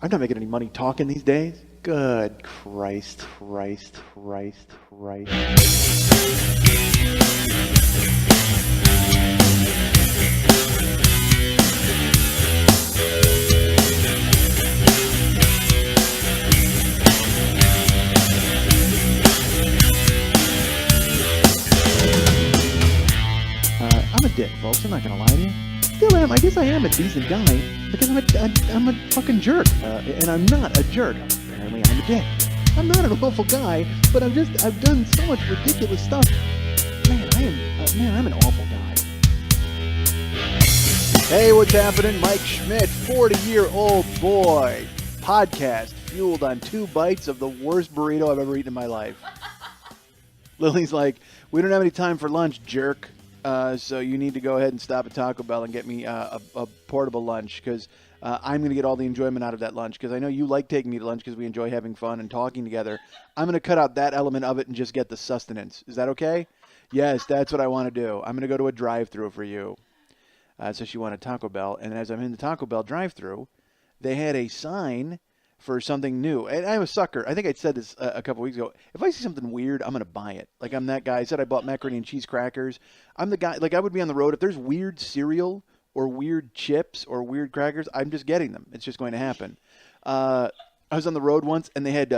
I'm not making any money talking these days. Good Christ, Christ, Christ, Christ. I'm a dick, folks. I'm not gonna lie to you. Still am. I guess I am a decent guy because I'm a fucking jerk, and I'm not a jerk. Apparently, I'm a dick. I'm not an awful guy, but I've done so much ridiculous stuff. Man, I'm an awful guy. Hey, what's happening? Mike Schmidt, 40-year-old boy. Podcast fueled on 2 bites of the worst burrito I've ever eaten in my life. Lily's like, we don't have any time for lunch, jerk. So you need to go ahead and stop at Taco Bell and get me a portable lunch because I'm going to get all the enjoyment out of that lunch because I know you like taking me to lunch because we enjoy having fun and talking together. I'm going to cut out that element of it and just get the sustenance. Is that okay? Yes, that's what I want to do. I'm going to go to a drive-thru for you. So she wanted Taco Bell. And as I'm in the Taco Bell drive-thru, they had a sign for something new. And I'm a sucker. I think I said this a couple weeks ago. If I see something weird, I'm going to buy it. Like, I'm that guy. I said I bought macaroni and cheese crackers. I'm the guy. Like, I would be on the road. If there's weird cereal or weird chips or weird crackers, I'm just getting them. It's just going to happen. I was on the road once, and they had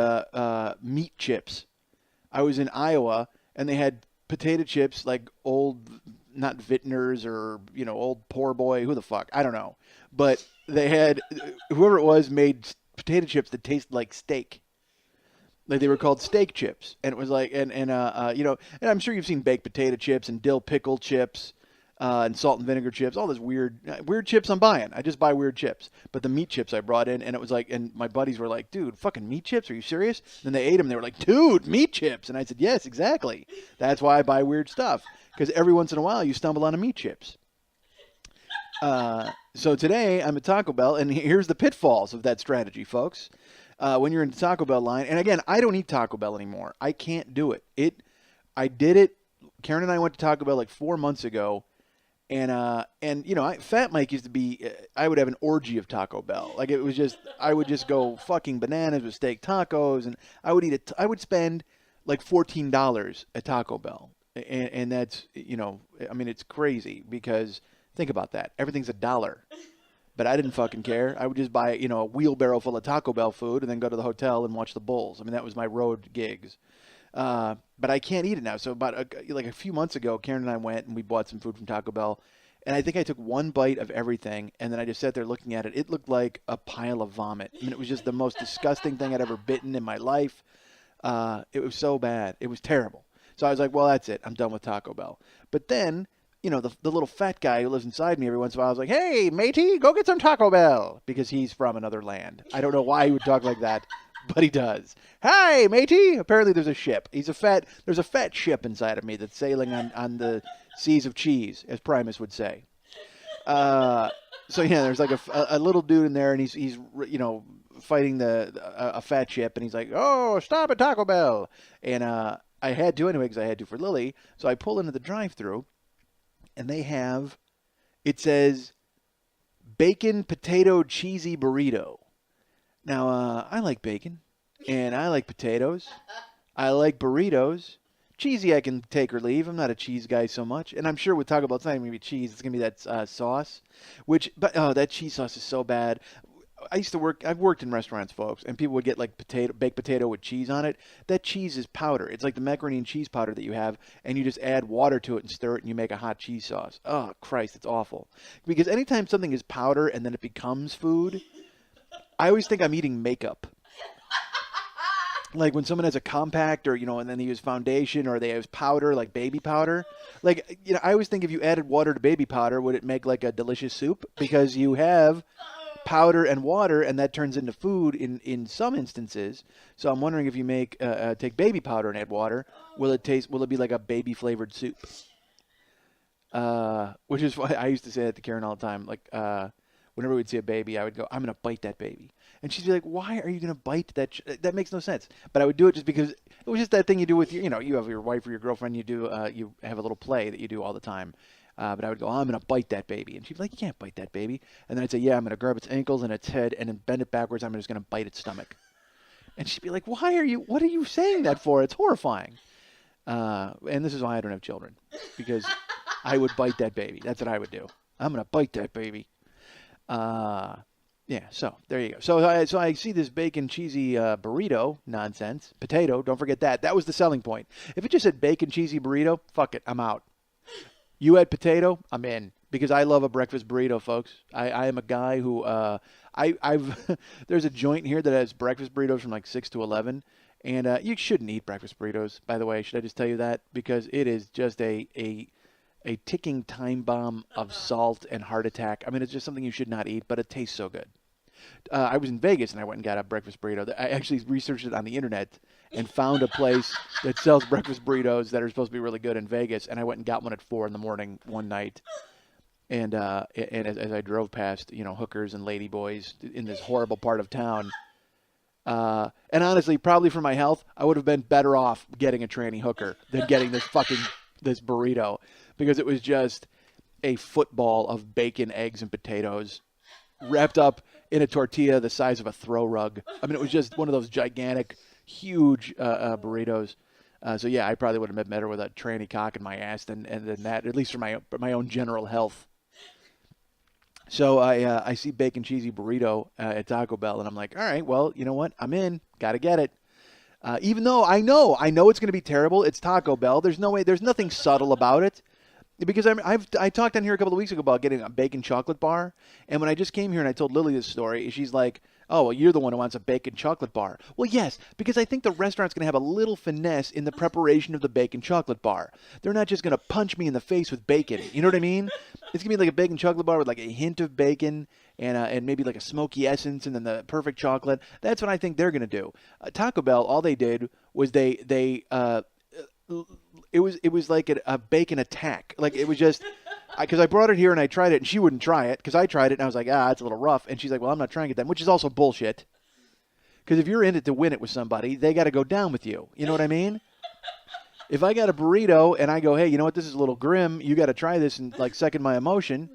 meat chips. I was in Iowa, and they had potato chips, like old, not Vintners or, old poor boy. Who the fuck? I don't know. But they had, whoever it was made potato chips that tasted like steak. Like they were called steak chips. And it was like, and I'm sure you've seen baked potato chips and dill pickle chips and salt and vinegar chips, all this weird chips I'm buying. I just buy weird chips. But the meat chips I brought in, and it was like, and my buddies were like, dude, fucking meat chips? Are you serious? And then they ate them. And they were like, dude, meat chips. And I said, yes, exactly. That's why I buy weird stuff. Because every once in a while you stumble on a meat chips. So today I'm at Taco Bell, and here's the pitfalls of that strategy, folks. When you're in the Taco Bell line, and again, I don't eat Taco Bell anymore. I can't do it. I did it. Karen and I went to Taco Bell like 4 months ago, and Fat Mike used to be. I would have an orgy of Taco Bell. Like it was just, I would just go fucking bananas with steak tacos, and I would eat it. I would spend like $14 at Taco Bell, and that's it's crazy because. Think about that. Everything's $1. But I didn't fucking care. I would just buy, a wheelbarrow full of Taco Bell food and then go to the hotel and watch the Bulls. I mean, that was my road gigs. But I can't eat it now. So about a few months ago, Karen and I went and we bought some food from Taco Bell. And I think I took one bite of everything. And then I just sat there looking at it. It looked like a pile of vomit. I mean, it was just the most disgusting thing I'd ever bitten in my life. It was so bad. It was terrible. So I was like, well, that's it. I'm done with Taco Bell. But then... the little fat guy who lives inside me every once in a while, I was like, hey, matey, go get some Taco Bell. Because he's from another land. I don't know why he would talk like that, but he does. Hi, matey. Apparently there's a ship. There's a fat ship inside of me that's sailing on the seas of cheese, as Primus would say. So, yeah, there's like a little dude in there, and he's fighting a fat ship, and he's like, oh, stop at Taco Bell. And I had to anyway because I had to for Lily. So I pull into the drive-thru. And they have, it says, bacon, potato, cheesy burrito. Now, I like bacon, and I like potatoes. I like burritos. Cheesy I can take or leave. I'm not a cheese guy so much. And I'm sure with Taco Bell, it's not even going to be cheese. It's going to be that sauce, that cheese sauce is so bad. I've worked in restaurants, folks, and people would get like baked potato with cheese on it. That cheese is powder. It's like the macaroni and cheese powder that you have, and you just add water to it and stir it, and you make a hot cheese sauce. Oh, Christ, it's awful. Because anytime something is powder and then it becomes food, I always think I'm eating makeup. Like when someone has a compact or, and then they use foundation or they use powder, like baby powder. Like, I always think if you added water to baby powder, would it make like a delicious soup? Because you have... powder and water, and that turns into food in some instances. So I'm wondering if you take baby powder and add water, will it be like a baby flavored soup? Which is why I used to say that to Karen all the time. Like whenever we'd see a baby, I would go, I'm gonna bite that baby, and she'd be like, why are you gonna bite that? That makes no sense. But I would do it just because it was just that thing you do with you have your wife or your girlfriend. You have a little play that you do all the time. But I would go, I'm going to bite that baby. And she'd be like, you can't bite that baby. And then I'd say, yeah, I'm going to grab its ankles and its head and then bend it backwards. I'm just going to bite its stomach. And she'd be like, what are you saying that for? It's horrifying. And this is why I don't have children, because I would bite that baby. That's what I would do. I'm going to bite that baby. Yeah, so there you go. So I see this bacon cheesy burrito nonsense. Potato, don't forget that. That was the selling point. If it just said bacon cheesy burrito, fuck it, I'm out. You had potato, I'm in, because I love a breakfast burrito, folks. I am a guy who I've there's a joint here that has breakfast burritos from like 6 to 11, and you shouldn't eat breakfast burritos, by the way. Should I just tell you that? Because it is just a ticking time bomb of salt and heart attack. I mean, it's just something you should not eat, but it tastes so good. I was in Vegas and I went and got a breakfast burrito. I actually researched it on the internet and found a place that sells breakfast burritos that are supposed to be really good in Vegas. And I went and got one at 4 a.m. one night. And as I drove past, hookers and ladyboys in this horrible part of town. And honestly, probably for my health, I would have been better off getting a tranny hooker than getting this burrito, because it was just a football of bacon, eggs, and potatoes wrapped up in a tortilla the size of a throw rug. I mean, it was just one of those gigantic, huge burritos. So yeah, I probably would have been better with a tranny cock in my ass than that, at least for my own general health. So I see bacon cheesy burrito at Taco Bell, and I'm like, all right, well, you know what? I'm in. Got to get it. Even though I know it's going to be terrible. It's Taco Bell. There's no way. There's nothing subtle about it. Because I talked on here a couple of weeks ago about getting a bacon chocolate bar, and when I just came here and I told Lily this story, she's like, "Oh, well, you're the one who wants a bacon chocolate bar." Well, yes, because I think the restaurant's going to have a little finesse in the preparation of the bacon chocolate bar. They're not just going to punch me in the face with bacon. You know what I mean? It's going to be like a bacon chocolate bar with like a hint of bacon and maybe like a smoky essence and then the perfect chocolate. That's what I think they're going to do. Taco Bell, all they did was it was like a bacon attack. Like, it was just, because I brought it here and I tried it and she wouldn't try it because I tried it and I was like, it's a little rough. And she's like, well, I'm not trying it then, which is also bullshit. Because if you're in it to win it with somebody, they got to go down with you. You know what I mean? If I got a burrito and I go, hey, you know what, this is a little grim, you got to try this and like second my emotion.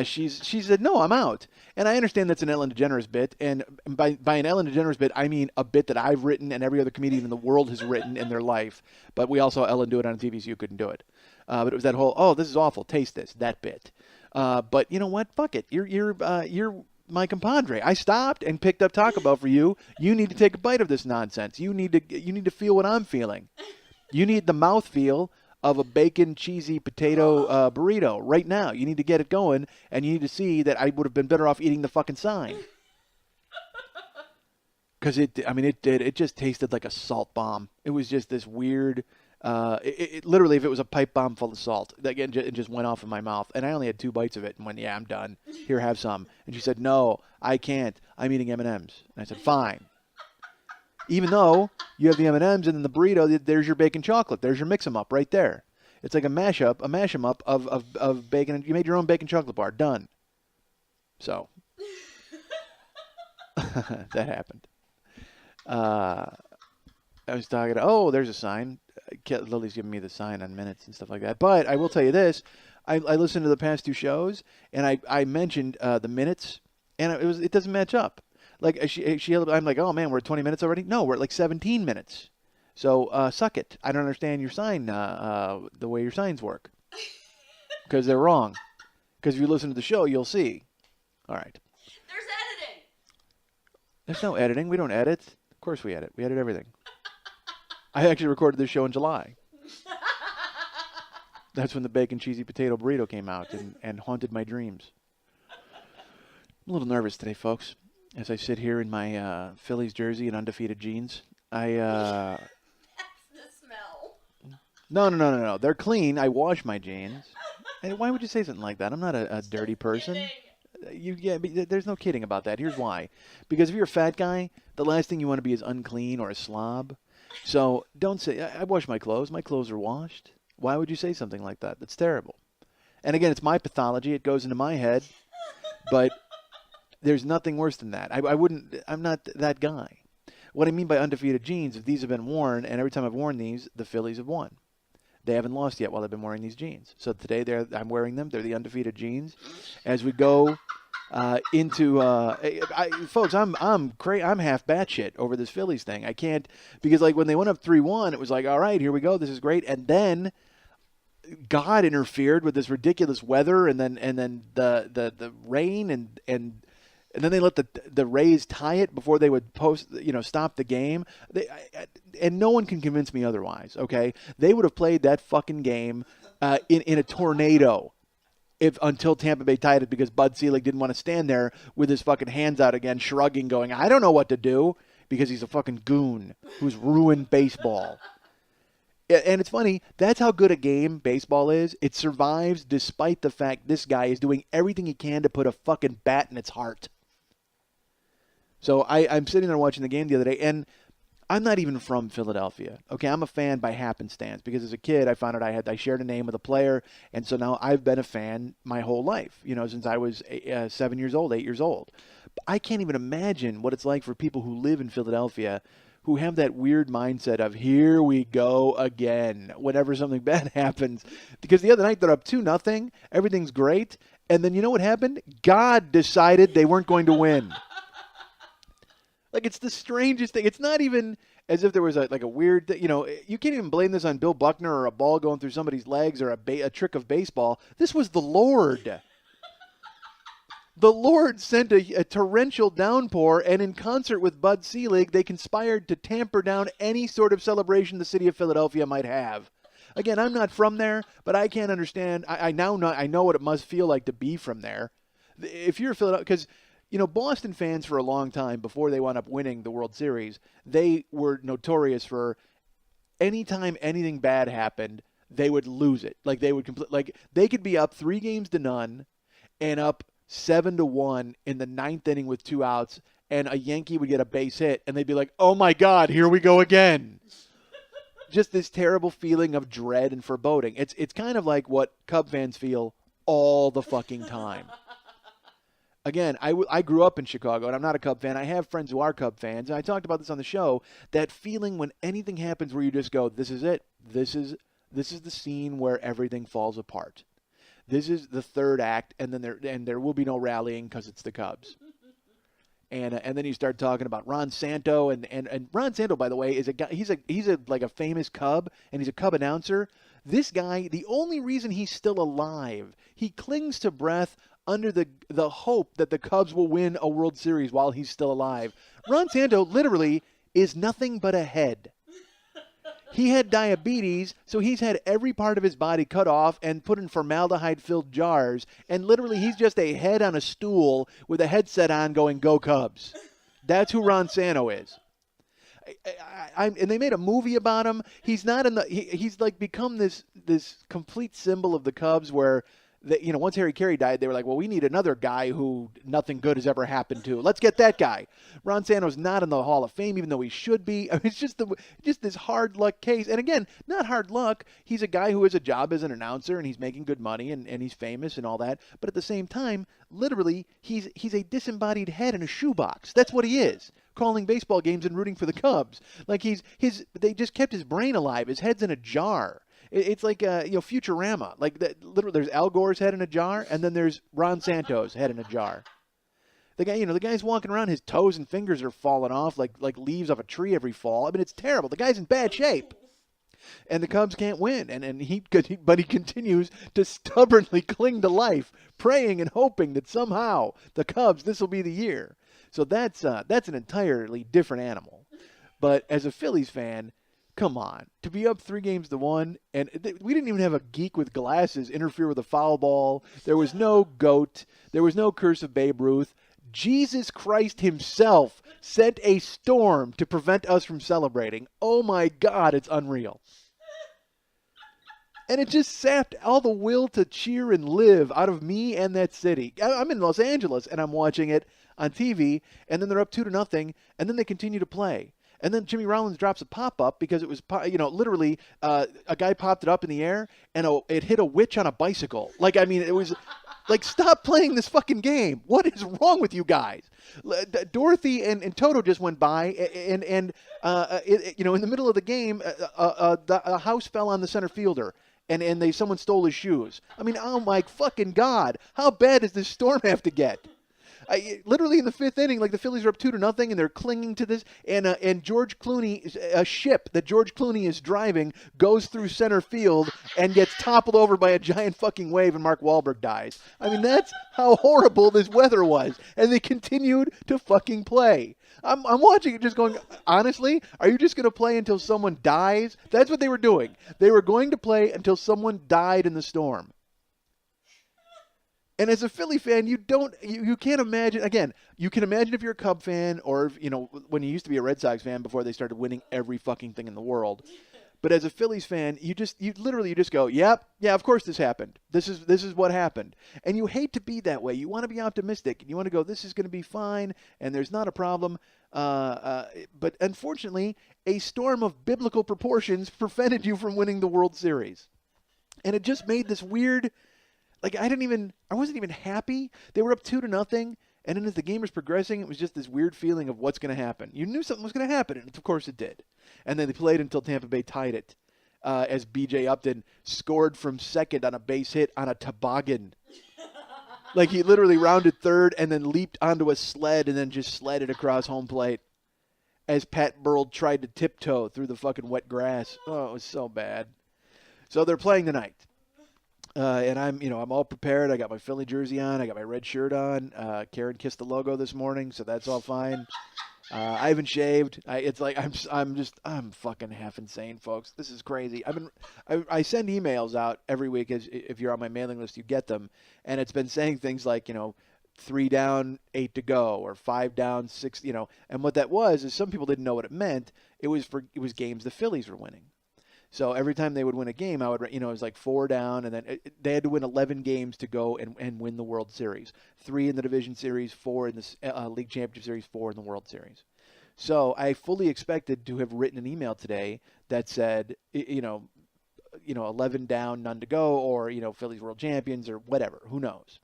She said, no, I'm out. And I understand that's an Ellen DeGeneres bit. And by an Ellen DeGeneres bit, I mean a bit that I've written and every other comedian in the world has written in their life. But we all saw Ellen do it on TV, so you couldn't do it. But it was that whole, this is awful, taste this, that bit. But you know what? Fuck it. You're my compadre. I stopped and picked up Taco Bell for you. You need to take a bite of this nonsense. You need to feel what I'm feeling. You need the mouthfeel of a bacon cheesy potato burrito right now. You need to get it going, and you need to see that I would have been better off eating the fucking sign. Because it just tasted like a salt bomb. It was just this weird, it literally, if it was a pipe bomb full of salt, it just went off in my mouth. And I only had 2 bites of it and went, yeah, I'm done. Here, have some. And she said, no, I can't. I'm eating M&Ms. And I said, fine. Even though you have the M&Ms and then the burrito, there's your bacon chocolate. There's your mix-em-up right there. It's like a mash-em-up of bacon. You made your own bacon chocolate bar. Done. So, that happened. I was talking there's a sign. Lily's giving me the sign on minutes and stuff like that. But I will tell you this. I listened to the past 2 shows, and I mentioned the minutes, and it doesn't match up. Like, I'm like, oh, man, we're at 20 minutes already? No, we're at like 17 minutes. So, suck it. I don't understand your sign, the way your signs work. Because they're wrong. Because if you listen to the show, you'll see. All right. There's editing. There's no editing. We don't edit. Of course we edit. We edit everything. I actually recorded this show in July. That's when the bacon cheesy potato burrito came out and haunted my dreams. I'm a little nervous today, folks. As I sit here in my Phillies jersey and undefeated jeans, That's the smell. No. They're clean. I wash my jeans. And why would you say something like that? I'm not a dirty person. There's no kidding about that. Here's why. Because if you're a fat guy, the last thing you want to be is unclean or a slob. So don't say, I wash my clothes. My clothes are washed. Why would you say something like that? That's terrible. And again, it's my pathology. It goes into my head. But there's nothing worse than that. I'm not that guy. What I mean by undefeated jeans, if these have been worn, and every time I've worn these, the Phillies have won. They haven't lost yet while I've been wearing these jeans. So today I'm wearing them. They're the undefeated jeans. As we go into folks, I'm half batshit over this Phillies thing. I can't, because like when they went up 3-1, it was like, all right, here we go, this is great, and then God interfered with this ridiculous weather, and then the rain, and then they let the Rays tie it before they would stop the game. And no one can convince me otherwise. Okay, they would have played that fucking game in a tornado until Tampa Bay tied it, because Bud Selig didn't want to stand there with his fucking hands out again, shrugging, going, I don't know what to do, because he's a fucking goon who's ruined baseball. And it's funny, that's how good a game baseball is. It survives despite the fact this guy is doing everything he can to put a fucking bat in its heart. So I'm sitting there watching the game the other day, and I'm not even from Philadelphia. Okay, I'm a fan by happenstance, because as a kid I found out I shared a name with a player, and so now I've been a fan my whole life, since I was 7 years old, 8 years old. But I can't even imagine what it's like for people who live in Philadelphia, who have that weird mindset of, here we go again, whenever something bad happens. Because the other night they're up 2-0, everything's great, and then you know what happened? God decided they weren't going to win. Like, it's the strangest thing. It's not even as if there was a weird, you can't even blame this on Bill Buckner or a ball going through somebody's legs or a trick of baseball. This was the Lord. The Lord sent a torrential downpour, and in concert with Bud Selig, they conspired to tamper down any sort of celebration the city of Philadelphia might have. Again, I'm not from there, but I can't understand. I know what it must feel like to be from there. If you're Philadelphia, because Boston fans for a long time, before they wound up winning the World Series, they were notorious for anytime anything bad happened, they would lose it. Like, they could be up 3-0 and up 7-1 in the 9th inning with 2 outs, and a Yankee would get a base hit, and they'd be like, oh my God, here we go again. Just this terrible feeling of dread and foreboding. It's kind of like what Cub fans feel all the fucking time. Again, I grew up in Chicago, and I'm not a Cub fan. I have friends who are Cub fans, and I talked about this on the show, that feeling when anything happens where you just go, this is it. This is the scene where everything falls apart. This is the third act, and then there will be no rallying because it's the Cubs. And then you start talking about Ron Santo, and Ron Santo, by the way, is a guy. He's a famous Cub, and he's a Cub announcer. This guy, the only reason he's still alive, he clings to breath under the hope that the Cubs will win a World Series while he's still alive. Ron Santo literally is nothing but a head. He had diabetes, so he's had every part of his body cut off and put in formaldehyde-filled jars, and literally he's just a head on a stool with a headset on going, go Cubs. That's who Ron Santo is. And they made a movie about him. He's not he's like become this complete symbol of the Cubs, where once Harry Carey died, they were like, well, we need another guy who nothing good has ever happened to. Let's get that guy. Ron Santo's not in the Hall of Fame, even though he should be. I mean, it's just this hard luck case. And again, not hard luck. He's a guy who has a job as an announcer, and he's making good money, and he's famous and all that. But at the same time, literally, he's a disembodied head in a shoebox. That's what he is, calling baseball games and rooting for the Cubs. Like they just kept his brain alive. His head's in a jar. It's like Futurama. Like literally, there's Al Gore's head in a jar, and then there's Ron Santo's head in a jar. The guy, the guy's walking around, his toes and fingers are falling off like leaves off a tree every fall. I mean, it's terrible. The guy's in bad shape, and the Cubs can't win. But he continues to stubbornly cling to life, praying and hoping that somehow the Cubs, this will be the year. So that's an entirely different animal. But as a Phillies fan, come on, to be up 3-1, and we didn't even have a geek with glasses interfere with a foul ball. There was no GOAT. There was no curse of Babe Ruth. Jesus Christ himself sent a storm to prevent us from celebrating. Oh my God, it's unreal. And it just sapped all the will to cheer and live out of me and that city. I'm in Los Angeles, and I'm watching it on TV, and then they're up 2-0, and then they continue to play. And then Jimmy Rollins drops a pop-up because it was, literally a guy popped it up in the air, and it hit a witch on a bicycle. Like, I mean, it was Like, stop playing this fucking game. What is wrong with you guys? Dorothy and Toto just went by, and in the middle of the game, a house fell on the center fielder, and someone stole his shoes. I mean, oh my fucking God, how bad does this storm have to get? Literally in the fifth inning, like the Phillies are up 2-0, and they're clinging to this. And George Clooney, a ship that George Clooney is driving, goes through center field and gets toppled over by a giant fucking wave, and Mark Wahlberg dies. I mean, that's how horrible this weather was, and they continued to fucking play. I'm watching it, just going, honestly, are you just going to play until someone dies? That's what they were doing. They were going to play until someone died in the storm. And as a Philly fan, you can't imagine. Again, you can imagine if you're a Cub fan, or when you used to be a Red Sox fan before they started winning every fucking thing in the world. But as a Phillies fan, you literally go, yep, yeah, of course this happened. This is what happened. And you hate to be that way. You want to be optimistic, and you want to go, this is going to be fine, and there's not a problem. But unfortunately, a storm of biblical proportions prevented you from winning the World Series, and it just made this weird. Like, I wasn't even happy. They were up 2-0, and then as the game was progressing, it was just this weird feeling of what's going to happen. You knew something was going to happen, and of course it did. And then they played until Tampa Bay tied it, as B.J. Upton scored from second on a base hit on a toboggan. Like, he literally rounded third and then leaped onto a sled and then just sledded across home plate as Pat Burrell tried to tiptoe through the fucking wet grass. Oh, it was so bad. So they're playing tonight. And I'm all prepared. I got my Philly jersey on. I got my red shirt on. Karen kissed the logo this morning, so that's all fine. I haven't shaved. It's like I'm fucking half insane, folks. This is crazy. I send emails out every week. If you're on my mailing list, you get them, and it's been saying things like 3 down, 8 to go, or 5 down, 6. And what that was is some people didn't know what it meant. It was games the Phillies were winning. So every time they would win a game, I would, it was like 4 down, and then they had to win 11 games to go and win the World Series. 3 in the Division Series, 4 in the League Championship Series, 4 in the World Series. So I fully expected to have written an email today that said, 11 down, none to go, or, Phillies World Champions, or whatever. Who knows?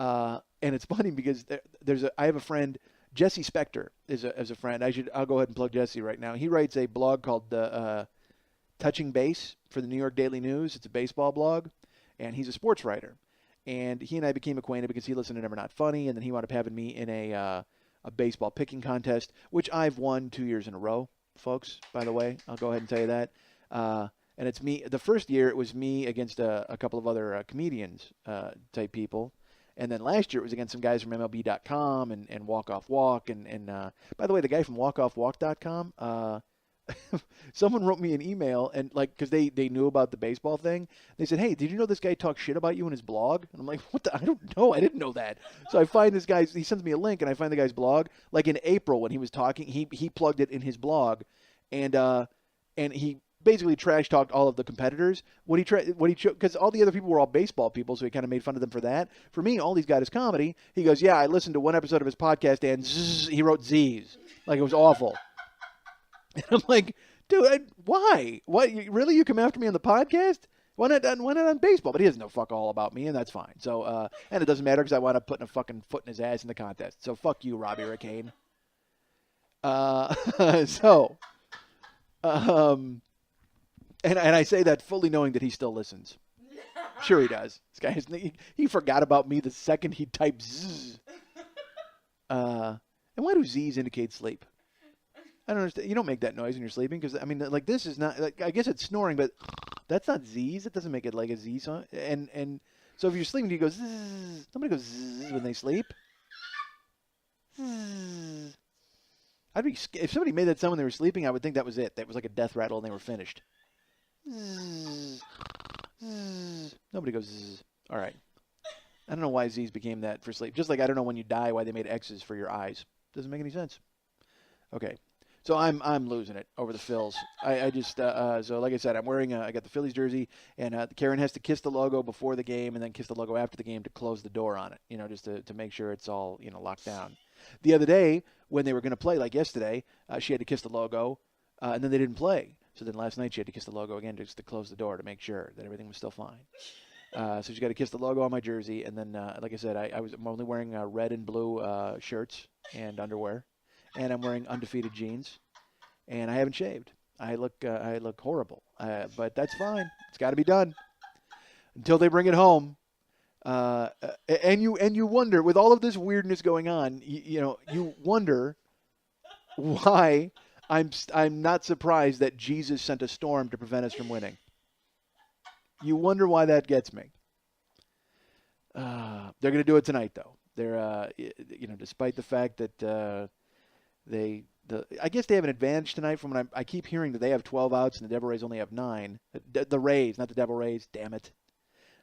And it's funny because I have a friend, Jesse Spector is a friend. I'll go ahead and plug Jesse right now. He writes a blog called Touching Base for the New York Daily News. It's a baseball blog, and he's a sports writer. And he and I became acquainted because he listened to Never Not Funny, and then he wound up having me in a baseball picking contest, which I've won 2 years in a row, folks, by the way. I'll go ahead and tell you that. And it's me. The first year, it was me against a couple of other comedians type people. And then last year, it was against some guys from MLB.com and Walk Off Walk. And by the way, the guy from WalkOffWalk.com, someone wrote me an email, and because they knew about the baseball thing, they said, "Hey, did you know this guy talks shit about you in his blog?" And I'm like, "What the? I don't know. I didn't know that." So I find this guy. He sends me a link, and I find the guy's blog. Like in April when he was talking, he plugged it in his blog, and he basically trash talked all of the competitors. Because all the other people were all baseball people, so he kind of made fun of them for that. For me, all he's got is comedy. He goes, "Yeah, I listened to one episode of his podcast, and zzz, he wrote Z's, like it was awful." And I'm like, dude, why? What? You come after me on the podcast? Why not on baseball? But he doesn't know fuck all about me, and that's fine. So, and it doesn't matter because I wound up putting a fucking foot in his ass in the contest. So fuck you, Robbie Ricane. And I say that fully knowing that he still listens. Sure he does. This guy, he forgot about me the second he typed zzz. And why do Z's indicate sleep? I don't understand. You don't make that noise when you're sleeping because, this is not, I guess it's snoring, but that's not Z's. It doesn't make it like a Z song. And so if you're sleeping, you go zzz. Nobody goes zzz when they sleep. Zzz. If somebody made that sound when they were sleeping, I would think that was it. That was like a death rattle and they were finished. Zzz. Zzz. Nobody goes zzz. All right. I don't know why Z's became that for sleep. Just like I don't know when you die why they made X's for your eyes. Doesn't make any sense. Okay. So I'm losing it over the Phils. I just so like I said, I'm wearing I got the Phillies jersey, and Karen has to kiss the logo before the game and then kiss the logo after the game to close the door on it. Just to make sure it's all locked down. The other day when they were going to play, like yesterday, she had to kiss the logo, and then they didn't play. So then last night she had to kiss the logo again just to close the door to make sure that everything was still fine. So she's got to kiss the logo on my jersey, and then, like I said, I'm only wearing red and blue shirts and underwear, and I'm wearing undefeated jeans, and I haven't shaved. I look horrible, but that's fine. It's got to be done until they bring it home. And you wonder, with all of this weirdness going on, you wonder why I'm not surprised that Jesus sent a storm to prevent us from winning. You wonder why that gets me. They're going to do it tonight, though. They're, despite the fact that I guess they have an advantage tonight from when I keep hearing that they have 12 outs and the Devil Rays only have 9. The Rays, not the Devil Rays. Damn it.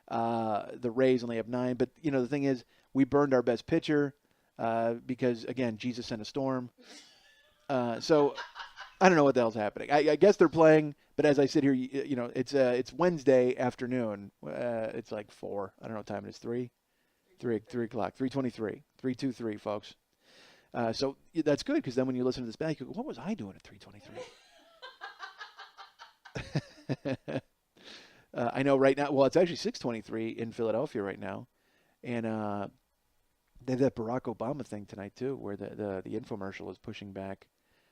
The Rays only have 9. But, the thing is, we burned our best pitcher because, again, Jesus sent a storm. So I don't know what the hell's happening. I guess they're playing, but as I sit here, it's Wednesday afternoon. It's like 4. I don't know what time it is. 3 o'clock. 3:23. 3:23, folks. So that's good because then when you listen to this back, you go, what was I doing at 3:23? I know right now. Well, it's actually 6:23 in Philadelphia right now, and they have that Barack Obama thing tonight too, where the infomercial is pushing back.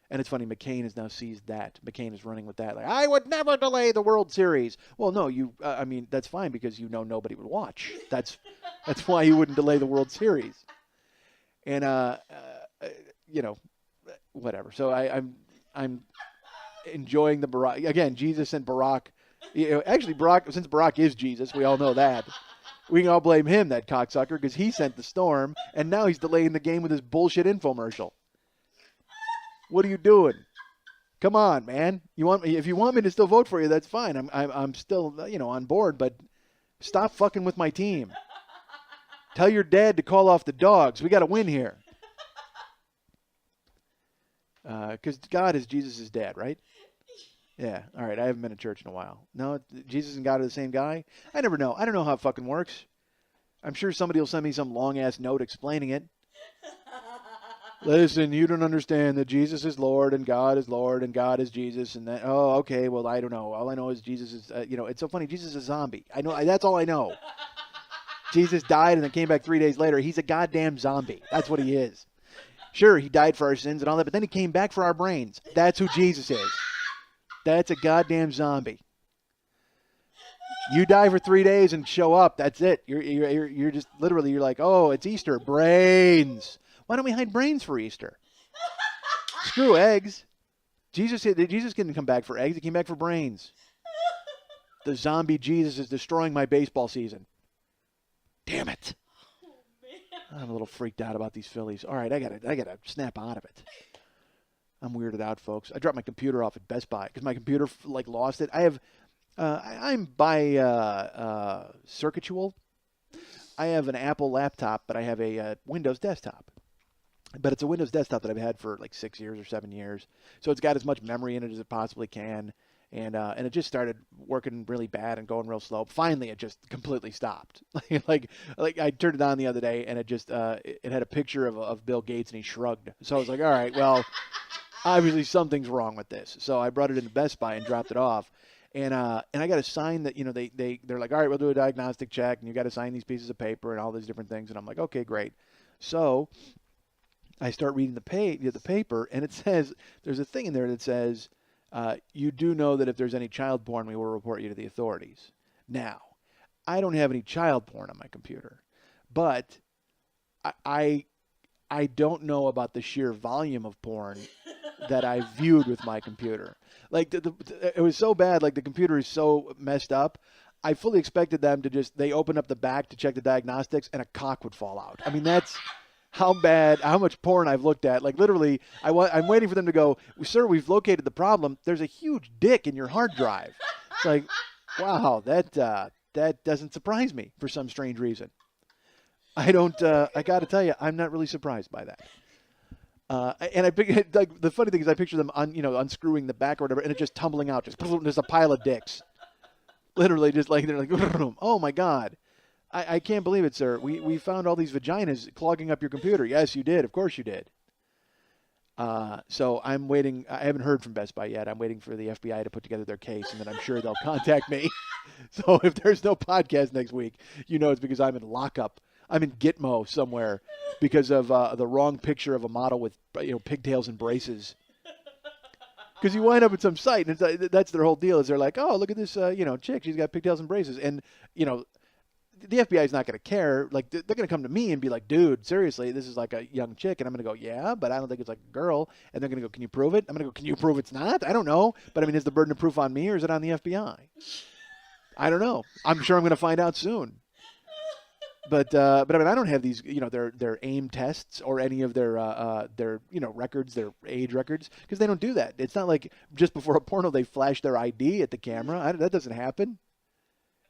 And it's funny, McCain has now seized that. McCain is running with that. Like, I would never delay the World Series. Well, no, that's fine because nobody would watch. That's why you wouldn't delay the World Series. And whatever. So I'm enjoying the Barack again. Jesus and Barack. Actually, since Barack is Jesus, we all know that. We can all blame him, that cocksucker, because he sent the storm, and now he's delaying the game with his bullshit infomercial. What are you doing? Come on, man. If you want me to still vote for you, that's fine. I'm still on board, but stop fucking with my team. Tell your dad to call off the dogs. We got to win here. Because God is Jesus' dad, right? Yeah. All right. I haven't been to church in a while. No, Jesus and God are the same guy? I never know. I don't know how it fucking works. I'm sure somebody will send me some long-ass note explaining it. Listen, you don't understand that Jesus is Lord and God is Jesus and that. Oh, okay. Well, I don't know. All I know is Jesus is, it's so funny. Jesus is a zombie. I know. That's all I know. Jesus died and then came back 3 days later. He's a goddamn zombie. That's what he is. Sure, he died for our sins and all that, but then he came back for our brains. That's who Jesus is. That's a goddamn zombie. You die for 3 days and show up. That's it. You're just literally, you're like, oh, it's Easter. Brains. Why don't we hide brains for Easter? Screw eggs. Jesus didn't come back for eggs. He came back for brains. The zombie Jesus is destroying my baseball season. Damn it. I'm a little freaked out about these Phillies. All right, I gotta snap out of it. I'm weirded out, folks. I dropped my computer off at Best Buy because my computer lost it. I'm by Circuitual. I have an Apple laptop, but I have a Windows desktop. But it's a Windows desktop that I've had for like 6 years or 7 years. So it's got as much memory in it as it possibly can. And it just started working really bad and going real slow. Finally, it just completely stopped. like I turned it on the other day, and it just it had a picture of Bill Gates, and he shrugged. So I was like, all right, well, obviously something's wrong with this. So I brought it into Best Buy and dropped it off. And I got a sign that they're like, all right, we'll do a diagnostic check, and you got to sign these pieces of paper and all these different things. And I'm like, okay, great. So I start reading the paper, and it says there's a thing in there that says, you do know that if there's any child porn, we will report you to the authorities. Now, I don't have any child porn on my computer, but I don't know about the sheer volume of porn that I viewed with my computer. Like it was so bad. Like the computer is so messed up. I fully expected them to they open up the back to check the diagnostics, and a cock would fall out. I mean, that's how much porn I've looked at. Like literally, I'm waiting for them to go, sir, we've located the problem. There's a huge dick in your hard drive. It's like, wow, that doesn't surprise me for some strange reason. I got to tell you, I'm not really surprised by that. And like the funny thing is, I picture them unscrewing the back or whatever, and it just tumbling out. Just there's a pile of dicks, literally just like they're like, oh my god. I can't believe it, sir. We found all these vaginas clogging up your computer. Yes, you did. Of course you did. So I'm waiting. I haven't heard from Best Buy yet. I'm waiting for the FBI to put together their case, and then I'm sure they'll contact me. So if there's no podcast next week, you know it's because I'm in lockup. I'm in Gitmo somewhere because of the wrong picture of a model with pigtails and braces. Because you wind up at some site, and that's their whole deal. Is they're like, oh, look at this, chick. She's got pigtails and braces, and the FBI is not going to care. Like they're going to come to me and be like, dude, seriously, this is like a young chick, and I'm going to go, yeah, but I don't think it's like a girl. And they're going to go, can you prove it? I'm going to go, can you prove it's not? I don't know, but I mean, is the burden of proof on me or is it on the FBI? I don't know. I'm sure I'm going to find out soon. But I mean, I don't have these, their AIM tests or any of their records, their age records, because they don't do that. It's not like just before a porno they flash their ID at the camera. That doesn't happen.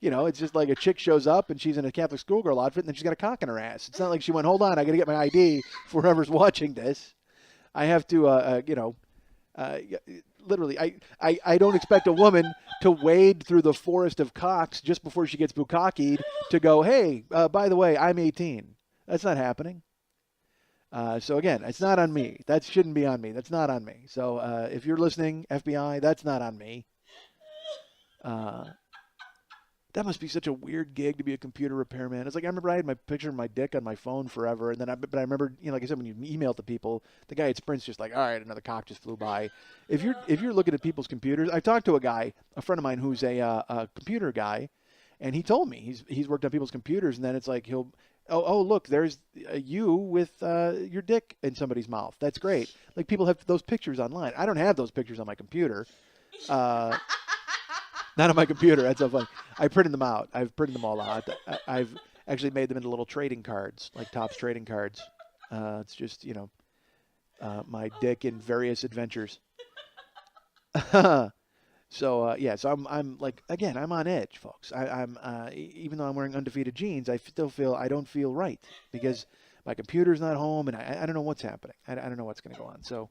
It's just like a chick shows up and she's in a Catholic schoolgirl outfit and then she's got a cock in her ass. It's not like she went, hold on, I got to get my ID for whoever's watching this. I have to, literally, I don't expect a woman to wade through the forest of cocks just before she gets bukkakied to go, hey, by the way, I'm 18. That's not happening. So again, it's not on me. That shouldn't be on me. That's not on me. So if you're listening, FBI, that's not on me. That must be such a weird gig to be a computer repairman. It's like I remember I had my picture of my dick on my phone forever, and then but I remember, like I said, when you email to people, the guy at Sprint's just like, all right, another cock just flew by. If you're looking at people's computers, I talked to a friend of mine who's a computer guy, and he told me he's worked on people's computers, and then it's like oh look, there's you with your dick in somebody's mouth. That's great. Like people have those pictures online. I don't have those pictures on my computer. Not on my computer. That's so funny. I printed them out. I've printed them all out. I've actually made them into little trading cards, like Topps trading cards. It's just, my dick in various adventures. So I'm like, again, I'm on edge, folks. I'm even though I'm wearing undefeated jeans, I don't feel right because my computer's not home and I don't know what's happening. I don't know what's going to go on. So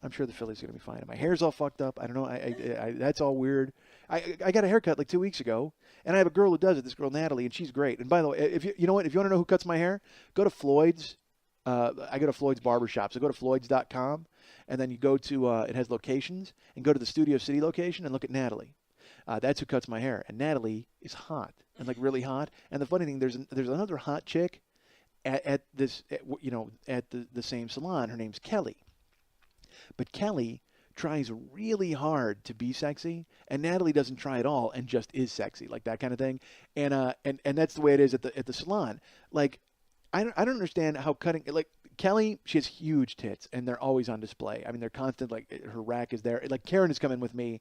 I'm sure the Phillies are going to be fine. My hair's all fucked up. I don't know. I that's all weird. I got a haircut like 2 weeks ago, and I have a girl who does it, this girl Natalie, and she's great. And by the way, if you know what, if you want to know who cuts my hair, go to Floyd's. I go to Floyd's Barbershop. So go to Floyd's.com, and then you go to it has locations, and go to the Studio City location and look at Natalie. That's who cuts my hair, and Natalie is hot and like really hot. And the funny thing, there's another hot chick at the same salon. Her name's Kelly. But Kelly tries really hard to be sexy, and Natalie doesn't try at all and just is sexy, like that kind of thing. And that's the way it is at the salon. Like, I don't understand how cutting, like Kelly, she has huge tits, and they're always on display. I mean, they're constant. Like her rack is there. Like Karen has come in with me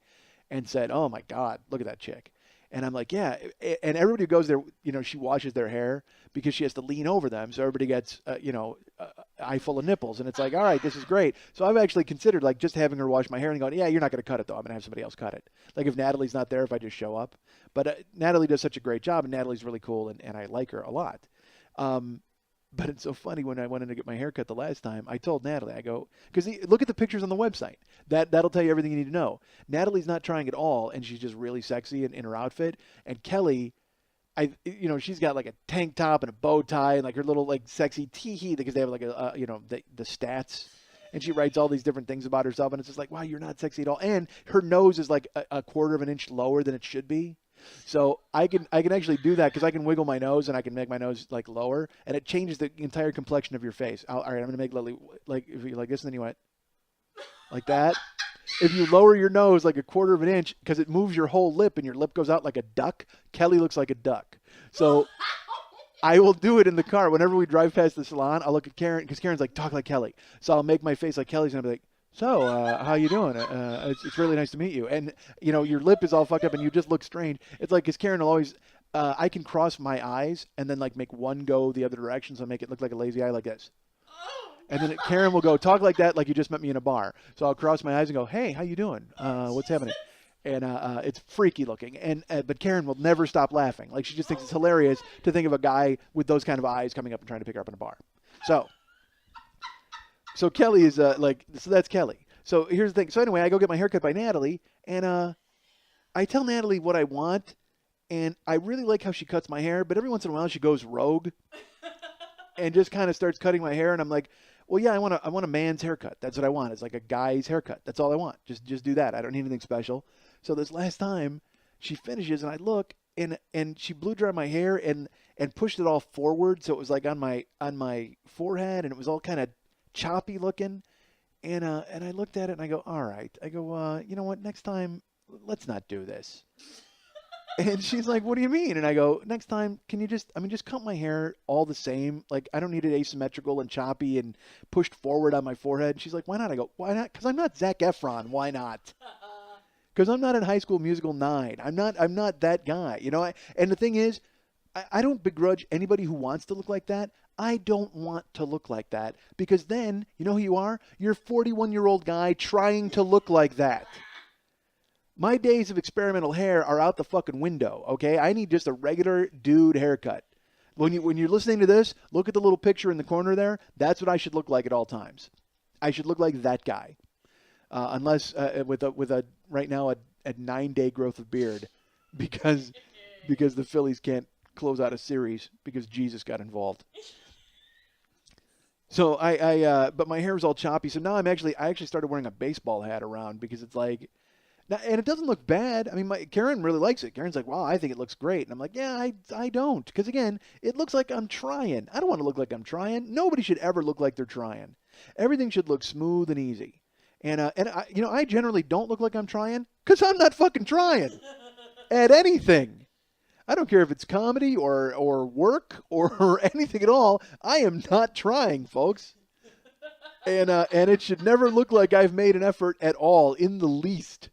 and said, "Oh my God, look at that chick." And I'm like, yeah. And everybody who goes there, she washes their hair because she has to lean over them. So everybody gets, eye full of nipples. And it's like, all right, this is great. So I've actually considered like just having her wash my hair and going, yeah, you're not going to cut it though. I'm going to have somebody else cut it. Like if Natalie's not there, if I just show up. But Natalie does such a great job, and Natalie's really cool, and I like her a lot. But it's so funny, when I went in to get my hair cut the last time, I told Natalie, I go, because look at the pictures on the website. That'll tell you everything you need to know. Natalie's not trying at all, and she's just really sexy in her outfit. And Kelly, she's got like a tank top and a bow tie and like her little like sexy tee-hee because they have like the stats. And she writes all these different things about herself, and it's just like, wow, you're not sexy at all. And her nose is like a quarter of an inch lower than it should be. So I can actually do that because I can wiggle my nose and I can make my nose like lower, and it changes the entire complexion of your face. All right, I'm gonna make Lily like if you like this, and then you went like that. If you lower your nose like a quarter of an inch, because it moves your whole lip and your lip goes out like a duck, Kelly looks like a duck. So I will do it in the car whenever we drive past the salon. I'll look at Karen because Karen's like, talk like Kelly. So I'll make my face like Kelly's, and I'll be like, so, how you doing? It's really nice to meet you. And, your lip is all fucked up and you just look strange. It's like, because Karen will always, I can cross my eyes and then, like, make one go the other direction, so make it look like a lazy eye like this. And then Karen will go, talk like that, like you just met me in a bar. So I'll cross my eyes and go, hey, how you doing? What's happening? And it's freaky looking. But Karen will never stop laughing. Like, she just thinks it's hilarious to think of a guy with those kind of eyes coming up and trying to pick her up in a bar. So Kelly is so that's Kelly. So here's the thing. So anyway, I go get my hair cut by Natalie, and I tell Natalie what I want, and I really like how she cuts my hair, but every once in a while she goes rogue and just kind of starts cutting my hair, and I'm like, well, yeah, I want a man's haircut. That's what I want. It's like a guy's haircut. That's all I want. Just do that. I don't need anything special. So this last time, She finishes, and I look, and she blew dry my hair and pushed it all forward, so it was like on my forehead, and it was all kind of choppy looking. And I looked at it and I go, all right. I go, you know what? Next time, let's not do this. And she's like, what do you mean? And I go, next time, can you just cut my hair all the same? Like, I don't need it asymmetrical and choppy and pushed forward on my forehead. And she's like, why not? I go, why not? Because I'm not Zac Efron. Why not? Because I'm not in High School Musical 9. I'm not that guy. You know, and the thing is, I don't begrudge anybody who wants to look like that. I don't want to look like that because then, you know who you are? You're a 41-year-old guy trying to look like that. My days of experimental hair are out the fucking window, okay? I need just a regular dude haircut. When you're listening to this, look at the little picture in the corner there. That's what I should look like at all times. I should look like that guy. Unless with a right now a 9-day growth of beard because the Phillies can't close out a series because Jesus got involved. So but my hair was all choppy. So now I actually started wearing a baseball hat around because it's like, and it doesn't look bad. I mean, Karen really likes it. Karen's like, wow, I think it looks great. And I'm like, yeah, I don't. Because again, it looks like I'm trying. I don't want to look like I'm trying. Nobody should ever look like they're trying. Everything should look smooth and easy. And I generally don't look like I'm trying because I'm not fucking trying at anything. I don't care if it's comedy or work or anything at all. I am not trying, folks. And it should never look like I've made an effort at all in the least.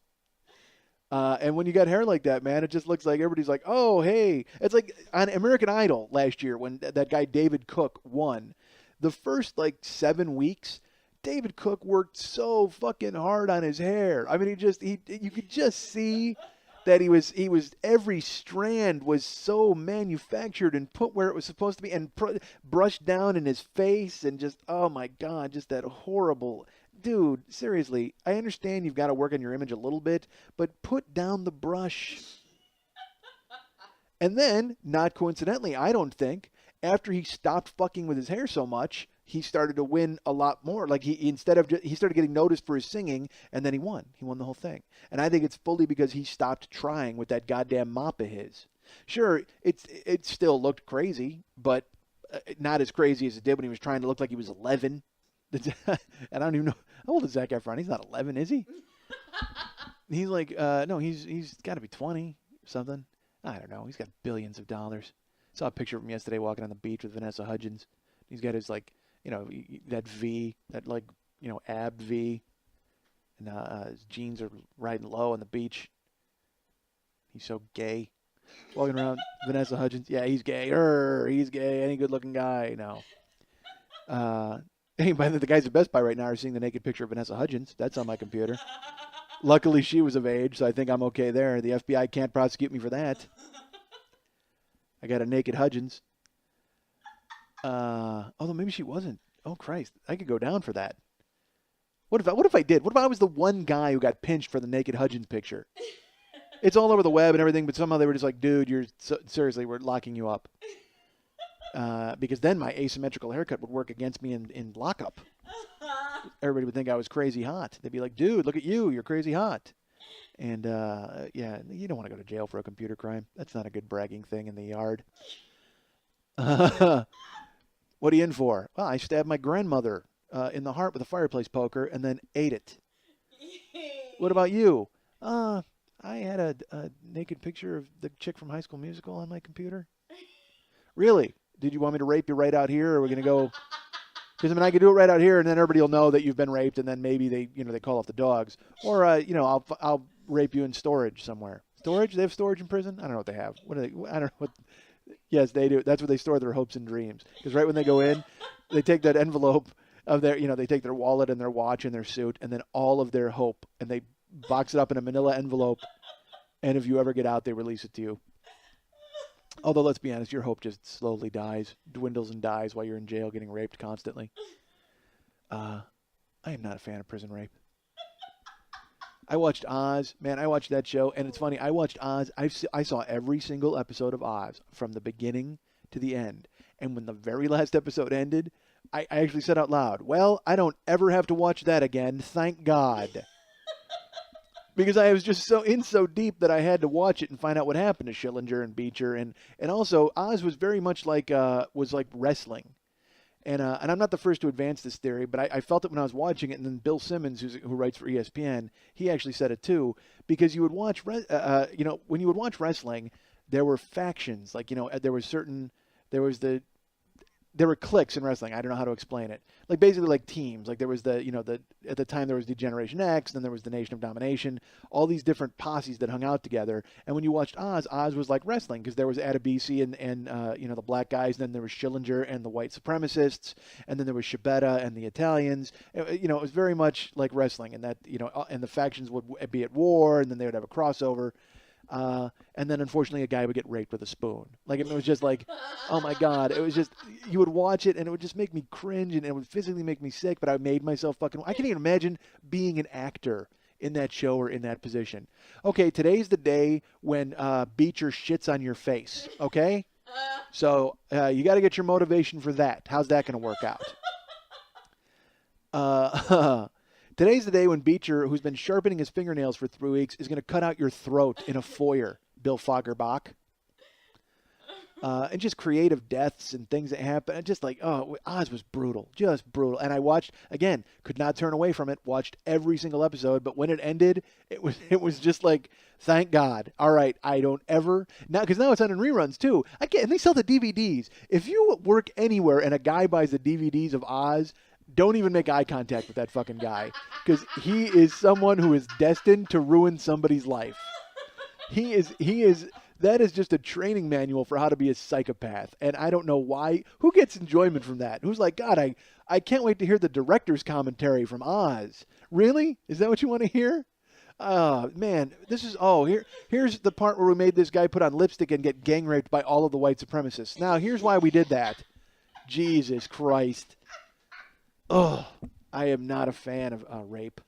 And when you got hair like that, man, it just looks like everybody's like, oh, hey. It's like on American Idol last year when that guy David Cook won. The first, 7 weeks, David Cook worked so fucking hard on his hair. I mean, you could just see that he was every strand was so manufactured and put where it was supposed to be and brushed down in his face and just, oh, my God, just that horrible... Dude, seriously, I understand you've got to work on your image a little bit, but put down the brush. And then, not coincidentally, I don't think, after he stopped fucking with his hair so much, he started to win a lot more. Like he started getting noticed for his singing, and then he won. He won the whole thing. And I think it's fully because he stopped trying with that goddamn mop of his. Sure, it still looked crazy, but not as crazy as it did when he was trying to look like he was 11. And I don't even know how old is Zac Efron. He's not 11, is he? He's like, no, he's got to be 20 or something. I don't know. He's got billions of dollars. Saw a picture of him yesterday walking on the beach with Vanessa Hudgens. He's got his that V, that ab V, and his jeans are riding low on the beach. He's so gay, walking around. Vanessa Hudgens. Yeah, he's gay. He's gay. Any good-looking guy? No. Hey, by the guys at Best Buy right now are seeing the naked picture of Vanessa Hudgens. That's on my computer. Luckily, she was of age, so I think I'm okay there. The FBI can't prosecute me for that. I got a naked Hudgens. Although maybe she wasn't. Oh, Christ. I could go down for that. What if I did? What if I was the one guy who got pinched for the naked Hudgens picture? It's all over the web and everything, but somehow they were just like, dude, seriously, we're locking you up. Because then my asymmetrical haircut would work against me in lockup. Everybody would think I was crazy hot. They'd be like, dude, look at you. You're crazy hot. And, yeah, you don't want to go to jail for a computer crime. That's not a good bragging thing in the yard. What are you in for? Well, I stabbed my grandmother in the heart with a fireplace poker and then ate it. What about you? I had a naked picture of the chick from High School Musical on my computer. Really? Did you want me to rape you right out here, or are we going to go? Because, I could do it right out here, and then everybody will know that you've been raped, and then maybe they call off the dogs. Or, I'll rape you in storage somewhere. Storage? They have storage in prison? I don't know what they have. What do they? I don't know what. Yes, they do. That's where they store their hopes and dreams. Because right when they go in, they take that envelope of their, they take their wallet and their watch and their suit, and then all of their hope, and they box it up in a manila envelope, and if you ever get out, they release it to you. Although, let's be honest, your hope just slowly dwindles and dies while you're in jail getting raped constantly. I am not a fan of prison rape. I watched Oz. Man, I watched that show, and it's funny. I watched Oz. I saw every single episode of Oz from the beginning to the end. And when the very last episode ended, I actually said out loud, well, I don't ever have to watch that again. Thank God. because I was just so deep that I had to watch it and find out what happened to Schillinger and Beecher, and also Oz was very much like wrestling. And I'm not the first to advance this theory, but I felt it when I was watching it. And then Bill Simmons, who writes for ESPN, he actually said it too. Because you would watch, when you would watch wrestling, there were factions. Like, there were cliques in wrestling. I don't know how to explain it. Like basically like teams. Like there was at the time there was the Generation X, then there was the Nation of Domination. All these different posses that hung out together. And when you watched Oz was like wrestling because there was Adebisi and the black guys. And then there was Schillinger and the white supremacists. And then there was Shibetta and the Italians. It was very much like wrestling, and that and the factions would be at war, and then they would have a crossover. And then unfortunately a guy would get raped with a spoon. Like it was just like, oh my God, it was just, you would watch it and it would just make me cringe and it would physically make me sick, but I made myself I can't even imagine being an actor in that show or in that position. Okay, today's the day when Beecher shits on your face, okay? So you got to get your motivation for that. How's that going to work out? Today's the day when Beecher, who's been sharpening his fingernails for 3 weeks, is going to cut out your throat in a foyer, Bill Fagerbach. And just creative deaths and things that happen. And just like, Oz was brutal, just brutal. And I watched, again, could not turn away from it, watched every single episode. But when it ended, it was just like, thank God. All right, I don't ever, now, because now it's on in reruns too. And they sell the DVDs. If you work anywhere and a guy buys the DVDs of Oz, don't even make eye contact with that fucking guy, because he is someone who is destined to ruin somebody's life. He is. That is just a training manual for how to be a psychopath, and I don't know why. Who gets enjoyment from that? Who's like, God, I can't wait to hear the director's commentary from Oz. Really? Is that what you want to hear? Oh man, here's the part where we made this guy put on lipstick and get gang raped by all of the white supremacists. Now here's why we did that. Jesus Christ. Oh, I am not a fan of rape.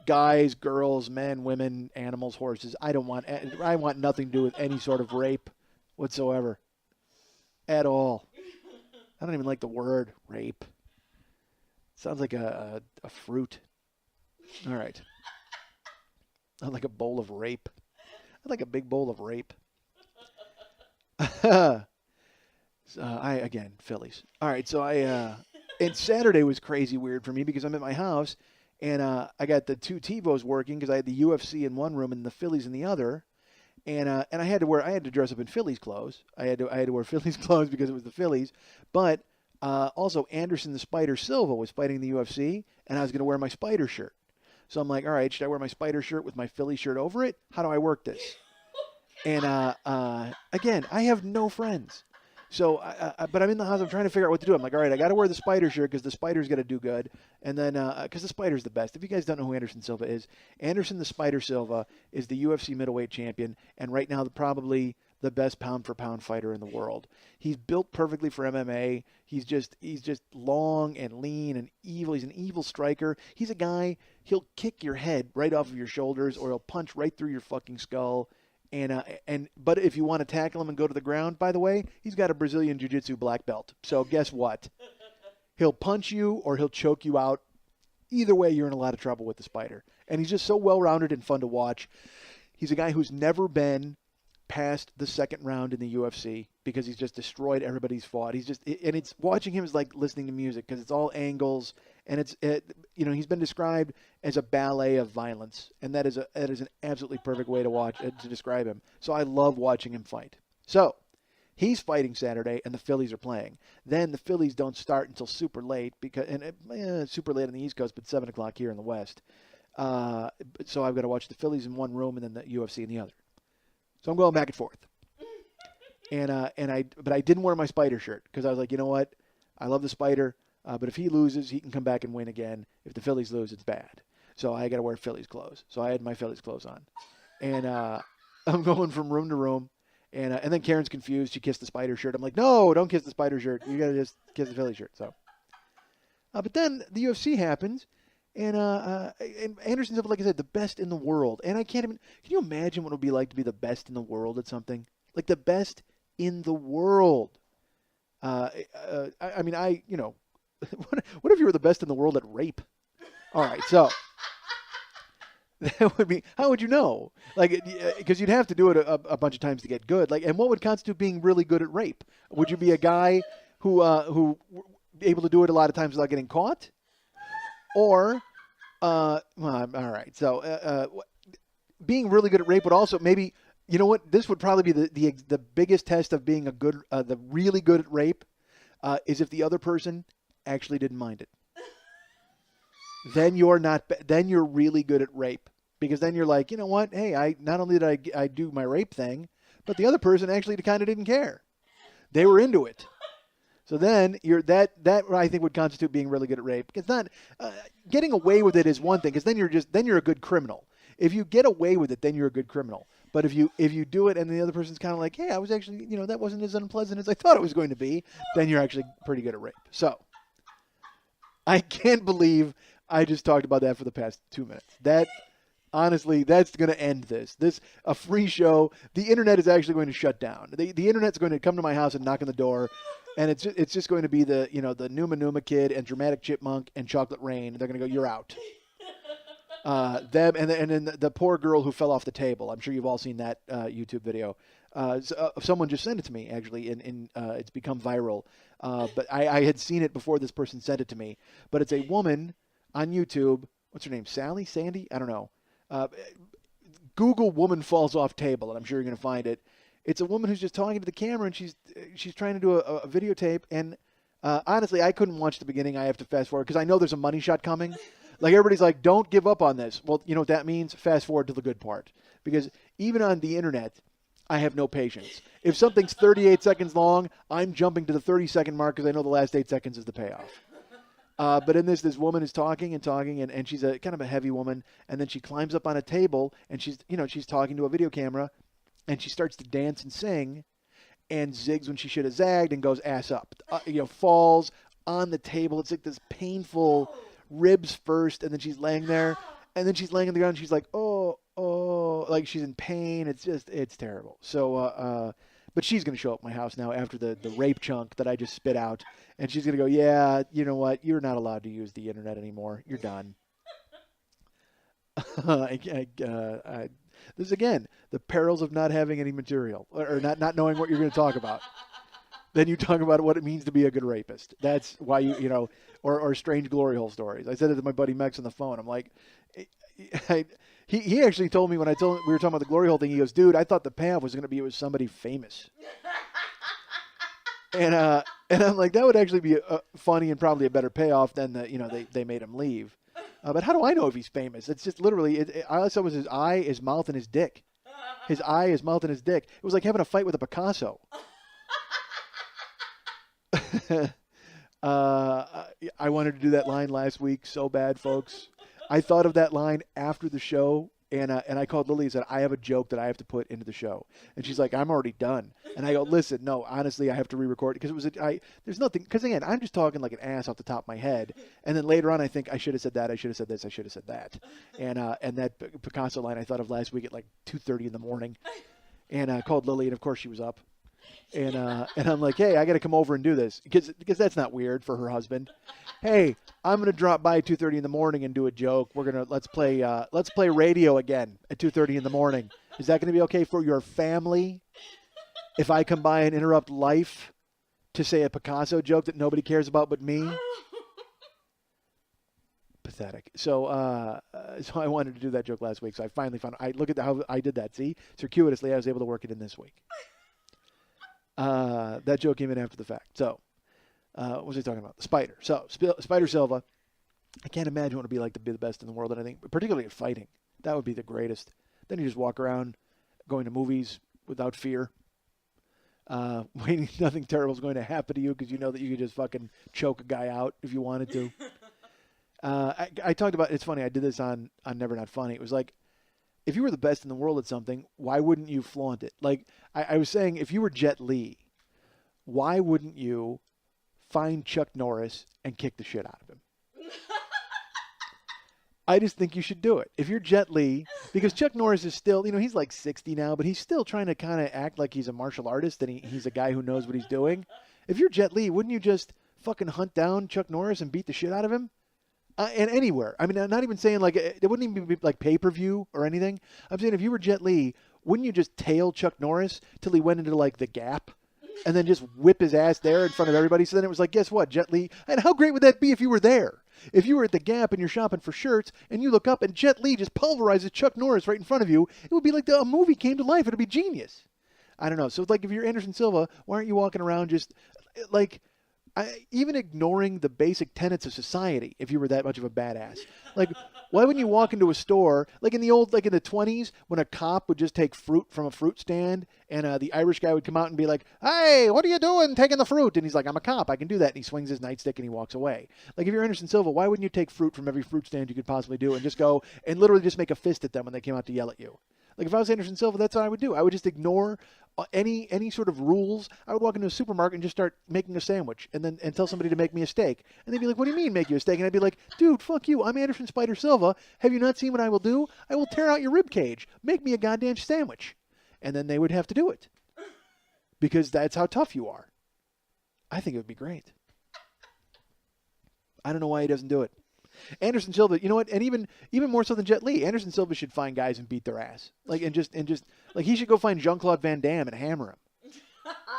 Guys, girls, men, women, animals, horses. I want nothing to do with any sort of rape whatsoever. At all. I don't even like the word rape. Sounds like a fruit. All right. Not like a bowl of rape. I'd like a big bowl of rape. Again, Phillies. All right, so and Saturday was crazy weird for me because I'm at my house, and I got the two TiVos working because I had the UFC in one room and the Phillies in the other, and I had to dress up in Phillies clothes. I had to wear Phillies clothes because it was the Phillies, but also Anderson the Spider Silva was fighting the UFC, and I was going to wear my Spider shirt. So I'm like, all right, should I wear my Spider shirt with my Philly shirt over it? How do I work this? And again, I have no friends. So, but I'm in the house. I'm trying to figure out what to do. I'm like, all right, I got to wear the Spider shirt because the Spider's got to do good. And then, because the Spider's the best. If you guys don't know who Anderson Silva is, Anderson the Spider Silva is the UFC middleweight champion, and right now probably the best pound-for-pound fighter in the world. He's built perfectly for MMA. He's just long and lean and evil. He's an evil striker. He's a guy, he'll kick your head right off of your shoulders, or he'll punch right through your fucking skull. But if you want to tackle him and go to the ground, by the way, he's got a Brazilian Jiu-Jitsu black belt. So guess what? He'll punch you or he'll choke you out. Either way, you're in a lot of trouble with the Spider. And he's just so well-rounded and fun to watch. He's a guy who's never been past the second round in the UFC because he's just destroyed everybody he's fought. It's watching him is like listening to music because it's all angles. And he's been described as a ballet of violence, and that is an absolutely perfect way to describe him. So I love watching him fight. So he's fighting Saturday, and the Phillies are playing. Then the Phillies don't start until super late super late on the East Coast, but 7:00 here in the West. So I've got to watch the Phillies in one room and then the UFC in the other. So I'm going back and forth. But I didn't wear my Spider shirt because I was like, you know what? I love the Spider. But if he loses, he can come back and win again. If the Phillies lose, it's bad. So I got to wear Phillies clothes. So I had my Phillies clothes on. And I'm going from room to room. And then Karen's confused. She kissed the Spider shirt. I'm like, no, don't kiss the Spider shirt. You got to just kiss the Philly shirt. So, but then the UFC happens. And Anderson Silva, like I said, the best in the world. And can you imagine what it would be like to be the best in the world at something? Like the best in the world. What if you were the best in the world at rape? All right, so That would be, how would you know? Like, because you'd have to do it a bunch of times to get good. Like, and what would constitute being really good at rape? Would you be a guy who able to do it a lot of times without getting caught? Or, well, all right. So, being really good at rape would also maybe, you know what? This would probably be the biggest test of being the really good at rape, is if the other person actually didn't mind it. Then you're not. Then you're really good at rape, because then you're like, you know what? Hey, I not only did I do my rape thing, but the other person actually kind of didn't care. They were into it. So then you're that I think would constitute being really good at rape. It's not getting away with it is one thing, because then you're a good criminal. If you get away with it, then you're a good criminal. But if you do it and the other person's kind of like, hey, I was actually, that wasn't as unpleasant as I thought it was going to be, then you're actually pretty good at rape. So I can't believe I just talked about that for the past 2 minutes. That, honestly, that's going to end this. A free show. The internet is actually going to shut down. The internet's going to come to my house and knock on the door, and it's just going to be the Numa Numa Kid and Dramatic Chipmunk and Chocolate Rain. They're going to go, you're out. Them and then the poor girl who fell off the table. I'm sure you've all seen that YouTube video. Someone just sent it to me, actually, it's become viral. But I had seen it before this person sent it to me. But it's a woman on YouTube. What's her name? Sally? Sandy? I don't know. Google woman falls off table, and I'm sure you're going to find it. It's a woman who's just talking to the camera, and she's trying to do a videotape. And honestly, I couldn't watch the beginning. I have to fast forward because I know there's a money shot coming. Like, everybody's like, don't give up on this. Well, you know what that means? Fast forward to the good part. Because even on the internet, I have no patience. If something's 38 seconds long, I'm jumping to the 30-second mark because I know the last 8 seconds is the payoff. But in this woman is talking and talking, and she's a kind of a heavy woman, and then she climbs up on a table, and she's talking to a video camera, and she starts to dance and sing, and zigs when she should have zagged, and goes ass up. Falls on the table. It's like this painful ribs first, and then she's laying there, and then she's laying on the ground, and she's like, oh, like she's in pain. It's terrible. So, but she's going to show up at my house now after the rape chunk that I just spit out, and she's going to go, yeah, you know what? You're not allowed to use the internet anymore. You're done. This is, again, the perils of not having any material or not knowing what you're going to talk about. Then you talk about what it means to be a good rapist. That's why or strange glory hole stories. I said it to my buddy Mex on the phone. I'm like, he actually told me when we were talking about the glory hole thing. He goes, dude, I thought the payoff was going to be it was somebody famous. And I'm like, that would actually be funny and probably a better payoff than they made him leave. But how do I know if he's famous? It's just literally, all I saw was his eye, his mouth, and his dick. His eye, his mouth, and his dick. It was like having a fight with a Picasso. I wanted to do that line last week so bad, folks. I thought of that line after the show, and I called Lily and said, I have a joke that I have to put into the show. And she's like, I'm already done. And I go, listen, no, honestly, I have to re-record it because there's nothing, because again, I'm just talking like an ass off the top of my head. And then later on, I think I should have said that, I should have said this, I should have said that. And that Picasso line I thought of last week at like 2:30 in the morning. And I called Lily, and of course she was up. And I'm like, hey, I got to come over and do this because that's not weird for her husband. Hey, I'm gonna drop by at 2:30 in the morning and do a joke. Let's play radio again at 2:30 in the morning. Is that gonna be okay for your family? If I come by and interrupt life to say a Picasso joke that nobody cares about but me? Pathetic. So I wanted to do that joke last week. So I finally found. I look at how I did that. See, circuitously, I was able to work it in this week. That joke came in after the fact. So, what was I talking about? The Spider. So, Spider Silva. I can't imagine what it would be like to be the best in the world. And I think, particularly at fighting, that would be the greatest. Then you just walk around, going to movies without fear. Waiting, nothing terrible is going to happen to you because you know that you could just fucking choke a guy out if you wanted to. I talked about. It's funny. I did this on Never Not Funny. It was like, if you were the best in the world at something, why wouldn't you flaunt it? Like, I was saying, if you were Jet Li, why wouldn't you find Chuck Norris and kick the shit out of him? I just think you should do it. If you're Jet Li, because Chuck Norris is still, he's like 60 now, but he's still trying to kind of act like he's a martial artist and he's a guy who knows what he's doing. If you're Jet Li, wouldn't you just fucking hunt down Chuck Norris and beat the shit out of him? And anywhere. I mean, I'm not even saying like it wouldn't even be like pay-per-view or anything. I'm saying if you were Jet Li, wouldn't you just tail Chuck Norris till he went into like the Gap, and then just whip his ass there in front of everybody? So then it was like, guess what, Jet Li? And how great would that be if you were there? If you were at the Gap and you're shopping for shirts and you look up and Jet Li just pulverizes Chuck Norris right in front of you, it would be like a movie came to life. It'd be genius. I don't know. So like if you're Anderson Silva, why aren't you walking around just like even ignoring the basic tenets of society if you were that much of a badass? Like, why wouldn't you walk into a store, like in the 20s, when a cop would just take fruit from a fruit stand and the Irish guy would come out and be like, hey, what are you doing taking the fruit? And he's like, I'm a cop, I can do that. And he swings his nightstick and he walks away. Like, if you're Anderson Silva, why wouldn't you take fruit from every fruit stand you could possibly do and just go and literally just make a fist at them when they came out to yell at you? Like, if I was Anderson Silva, that's what I would do. I would just ignore any sort of rules. I would walk into a supermarket and just start making a sandwich and tell somebody to make me a steak. And they'd be like, what do you mean make you a steak? And I'd be like, dude, fuck you. I'm Anderson Spider Silva. Have you not seen what I will do? I will tear out your rib cage. Make me a goddamn sandwich. And then they would have to do it. Because that's how tough you are. I think it would be great. I don't know why he doesn't do it. Anderson Silva, you know what? And even more so than Jet Li, Anderson Silva should find guys and beat their ass. Like and just like he should go find Jean-Claude Van Damme and hammer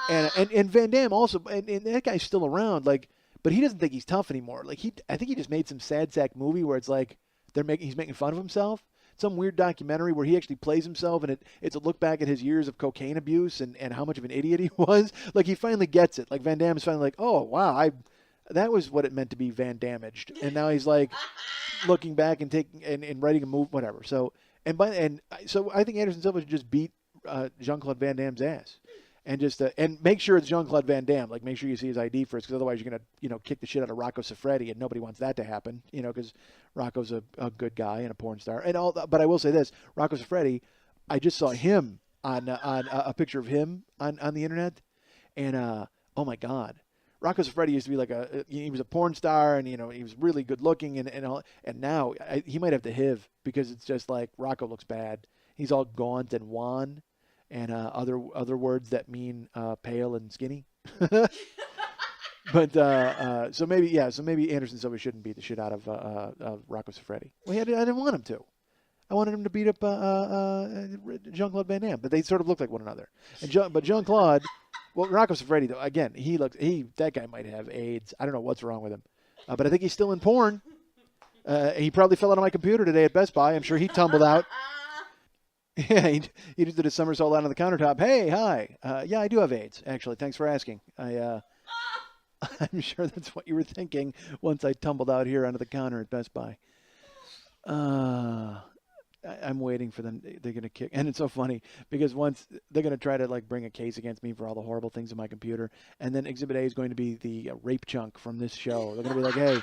him. And Van Damme also, and that guy's still around. Like, but he doesn't think he's tough anymore. Like I think he just made some sad sack movie where it's like he's making fun of himself. Some weird documentary where he actually plays himself, and it's a look back at his years of cocaine abuse and how much of an idiot he was. Like he finally gets it. Like Van Damme is finally like, oh wow, that was what it meant to be Van Damaged. And now he's like looking back and taking and writing a move, whatever. So so I think Anderson Silva should just beat Jean-Claude Van Damme's ass, and just and make sure it's Jean-Claude Van Damme. Like make sure you see his ID first, because otherwise you're gonna kick the shit out of Rocco Siffredi, and nobody wants that to happen. Because Rocco's a good guy and a porn star and all. But I will say this: Rocco Siffredi, I just saw him on a picture of him on the internet, and oh my God. Rocco Siffredi used to be he was a porn star, and he was really good looking and all, and now he might have the HIV, because it's just like Rocco looks bad. He's all gaunt and wan, and other words that mean pale and skinny. But so maybe Anderson Silva shouldn't beat the shit out of Rocco Siffredi. Well, I didn't want him to. I wanted him to beat up Jean-Claude Van Damme, but they sort of look like one another. But Jean-Claude. Well, Rocco Siffredi, though, again, that guy might have AIDS. I don't know what's wrong with him. But I think he's still in porn. He probably fell out of my computer today at Best Buy. I'm sure he tumbled out. Yeah, he just did a somersault out on the countertop. Hey, hi. Yeah, I do have AIDS, actually. Thanks for asking. I'm sure that's what you were thinking once I tumbled out here onto the counter at Best Buy. I'm waiting for them. They're going to kick. And it's so funny because once they're going to try to bring a case against me for all the horrible things on my computer. And then Exhibit A is going to be the rape chunk from this show. They're going to be like, hey,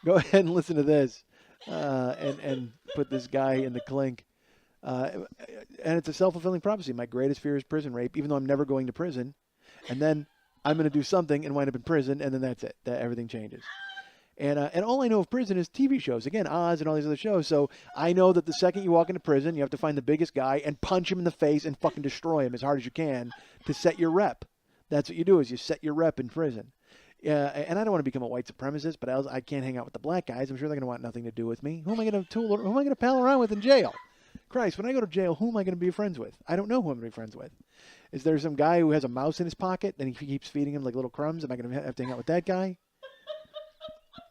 go ahead and listen to this and put this guy in the clink. And it's a self-fulfilling prophecy. My greatest fear is prison rape, even though I'm never going to prison. And then I'm going to do something and wind up in prison. And then that's it. Everything changes. And all I know of prison is TV shows. Again, Oz and all these other shows. So I know that the second you walk into prison, you have to find the biggest guy and punch him in the face and fucking destroy him as hard as you can to set your rep. That's what you do, is you set your rep in prison. And I don't want to become a white supremacist, but I can't hang out with the black guys. I'm sure they're going to want nothing to do with me. Who am I going to pal around with in jail? Christ, when I go to jail, who am I going to be friends with? I don't know who I'm going to be friends with. Is there some guy who has a mouse in his pocket and he keeps feeding him like little crumbs? Am I going to have to hang out with that guy?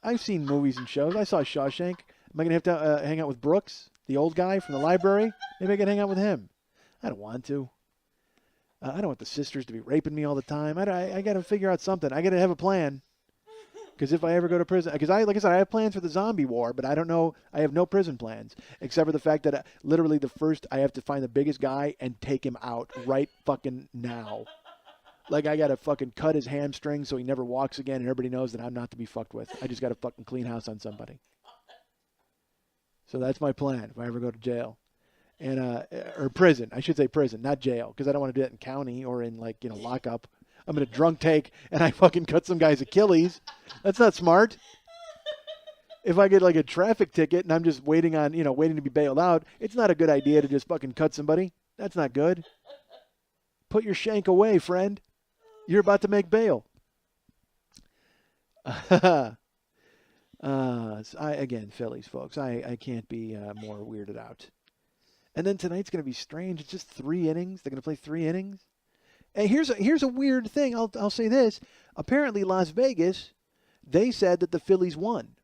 I've seen movies and shows. I saw Shawshank. Am I going to have to hang out with Brooks, the old guy from the library? Maybe I can hang out with him. I don't want to. I don't want the sisters to be raping me all the time. I got to figure out something. I got to have a plan. Because if I ever go to prison, because like I said, I have plans for the zombie war, but I don't know. I have no prison plans, except for the fact that literally I have to find the biggest guy and take him out right fucking now. Like, I got to fucking cut his hamstring so he never walks again, and everybody knows that I'm not to be fucked with. I just got to fucking clean house on somebody. So that's my plan if I ever go to jail. And or prison. I should say prison, not jail, because I don't want to do that in county or in, lockup. I'm in a drunk take, and I fucking cut some guy's Achilles. That's not smart. If I get, a traffic ticket and I'm just waiting to be bailed out, it's not a good idea to just fucking cut somebody. That's not good. Put your shank away, friend. You're about to make bail. Again, Phillies, folks. I can't be more weirded out. And then tonight's going to be strange. It's just 3 innings. They're going to play 3 innings. And here's a weird thing. I'll say this. Apparently, Las Vegas, they said that the Phillies won.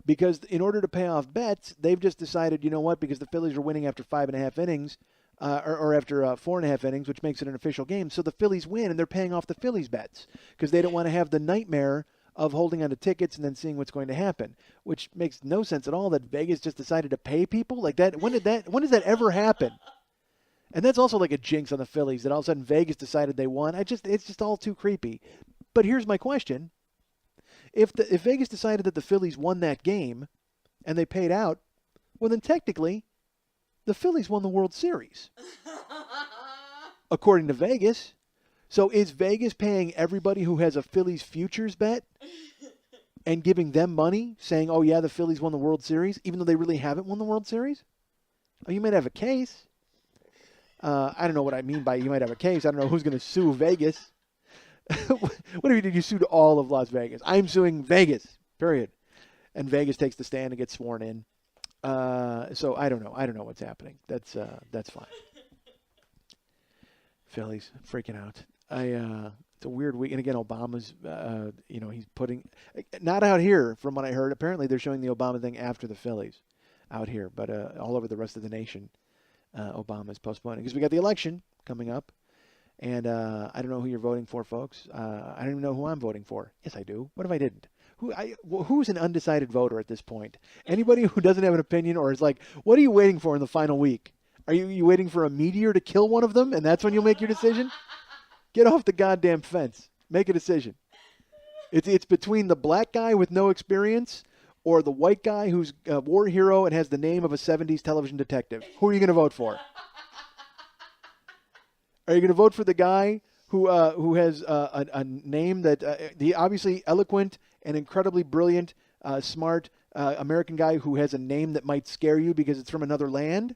Because in order to pay off bets, they've just decided, you know what, because the Phillies are winning after 5.5 innings, or after 4.5 innings, which makes it an official game. So the Phillies win, and they're paying off the Phillies bets because they don't want to have the nightmare of holding on to tickets and then seeing what's going to happen, which makes no sense at all that Vegas just decided to pay people like that. When does that ever happen? And that's also like a jinx on the Phillies that all of a sudden Vegas decided they won. It's just all too creepy. But here's my question. If Vegas decided that the Phillies won that game and they paid out, well, then technically the Phillies won the World Series, according to Vegas. So is Vegas paying everybody who has a Phillies futures bet and giving them money, saying, oh, yeah, the Phillies won the World Series, even though they really haven't won the World Series? Oh, you might have a case. I don't know what I mean by you might have a case. I don't know who's going to sue Vegas. What if you sued all of Las Vegas? I'm suing Vegas, period. And Vegas takes the stand and gets sworn in. So I don't know. I don't know what's happening. That's fine. Phillies freaking out. It's a weird week. And again, Obama's, he's putting, not out here from what I heard. Apparently they're showing the Obama thing after the Phillies out here. But all over the rest of the nation, Obama's postponing. Because we got the election coming up. And I don't know who you're voting for, folks. I don't even know who I'm voting for. Yes, I do. What if I didn't? Who's an undecided voter at this point? Anybody who doesn't have an opinion or is like, what are you waiting for in the final week? Are you waiting for a meteor to kill one of them, and that's when you'll make your decision? Get off the goddamn fence. Make a decision. It's between the black guy with no experience or the white guy who's a war hero and has the name of a 70s television detective. Who are you going to vote for? Are you going to vote for the guy who has a name that the obviously eloquent and incredibly brilliant, smart American guy who has a name that might scare you because it's from another land?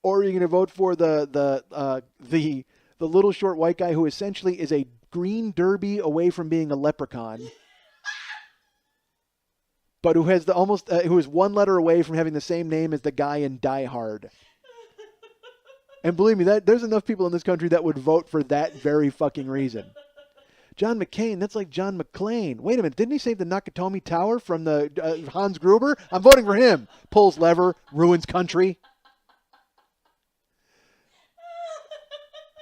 Or are you going to vote for the little short white guy who essentially is a green derby away from being a leprechaun, but who has who is one letter away from having the same name as the guy in Die Hard? And believe me, there's enough people in this country that would vote for that very fucking reason. John McCain, that's like John McClane. Wait a minute, didn't he save the Nakatomi Tower from the Hans Gruber? I'm voting for him. Pulls lever, ruins country.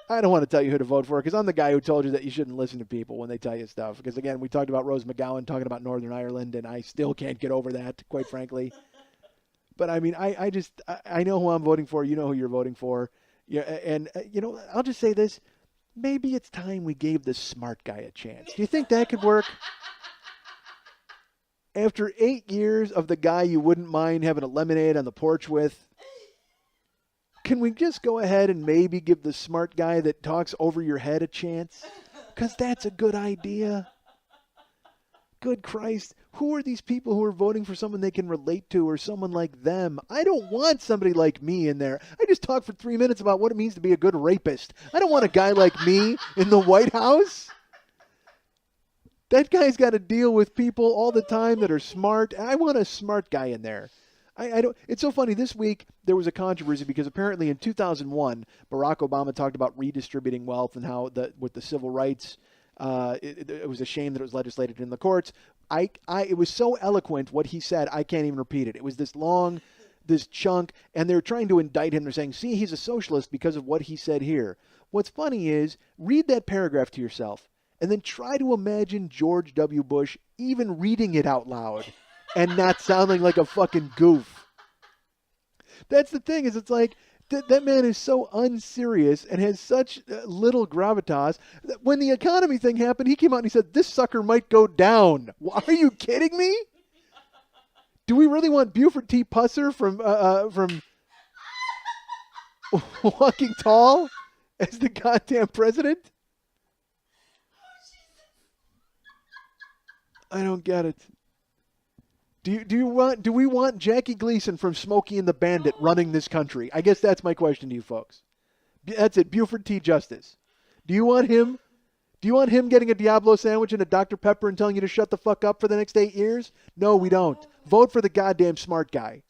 I don't want to tell you who to vote for because I'm the guy who told you that you shouldn't listen to people when they tell you stuff. Because, again, we talked about Rose McGowan talking about Northern Ireland, and I still can't get over that, quite frankly. But, I mean, I know who I'm voting for. You know who you're voting for. Yeah, and, I'll just say this. Maybe it's time we gave this smart guy a chance. Do you think that could work? After 8 years of the guy you wouldn't mind having a lemonade on the porch with, can we just go ahead and maybe give the smart guy that talks over your head a chance? Because that's a good idea. Good Christ. Who are these people who are voting for someone they can relate to or someone like them? I don't want somebody like me in there. I just talked for 3 minutes about what it means to be a good rapist. I don't want a guy like me in the White House. That guy's got to deal with people all the time that are smart. I want a smart guy in there. I don't. It's so funny. This week there was a controversy because apparently in 2001, Barack Obama talked about redistributing wealth and how with the civil rights, it was a shame that it was legislated in the courts. It was so eloquent what he said. I can't even repeat it. It was this chunk, and they're trying to indict him. They're saying, "See, he's a socialist because of what he said here." What's funny is read that paragraph to yourself, and then try to imagine George W. Bush even reading it out loud. And not sounding like a fucking goof. That's the thing, is it's like, that man is so unserious and has such little gravitas that when the economy thing happened, he came out and he said, this sucker might go down. Are you kidding me? Do we really want Buford T. Pusser from Walking Tall as the goddamn president? I don't get it. Do we want Jackie Gleason from Smokey and the Bandit running this country? I guess that's my question to you folks. That's it. Buford T. Justice. Do you want him Do you want him getting a Diablo sandwich and a Dr. Pepper and telling you to shut the fuck up for the next 8 years? No, we don't. Vote for the goddamn smart guy.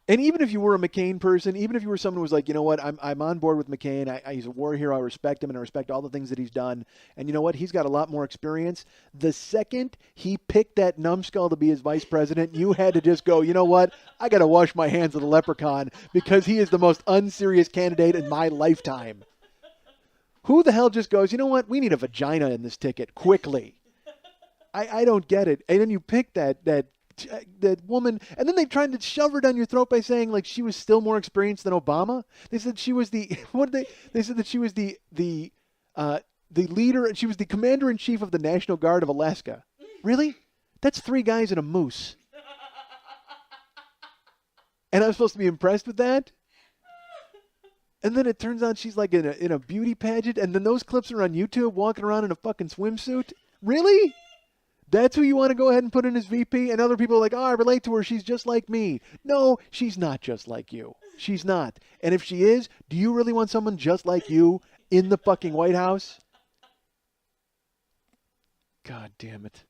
And even if you were a McCain person, even if you were someone who was like, you know what, I'm on board with McCain. He's a war hero. I respect him, and I respect all the things that he's done. And you know what? He's got a lot more experience. The second he picked that numbskull to be his vice president, you had to just go, you know what? I got to wash my hands of the leprechaun because he is the most unserious candidate in my lifetime. Who the hell just goes, you know what? We need a vagina in this ticket quickly. I don't get it. And then you pick that woman, and then they tried to shove her down your throat by saying like she was still more experienced than Obama. They said she was the they said that she was the leader, she was the commander in chief of the National Guard of Alaska. Really? That's 3 guys and a moose. And I'm supposed to be impressed with that? And then it turns out she's like in a beauty pageant, and then those clips are on YouTube walking around in a fucking swimsuit. Really? That's who you want to go ahead and put in as VP? And other people are like, oh, I relate to her. She's just like me. No, she's not just like you. She's not. And if she is, do you really want someone just like you in the fucking White House? God damn it.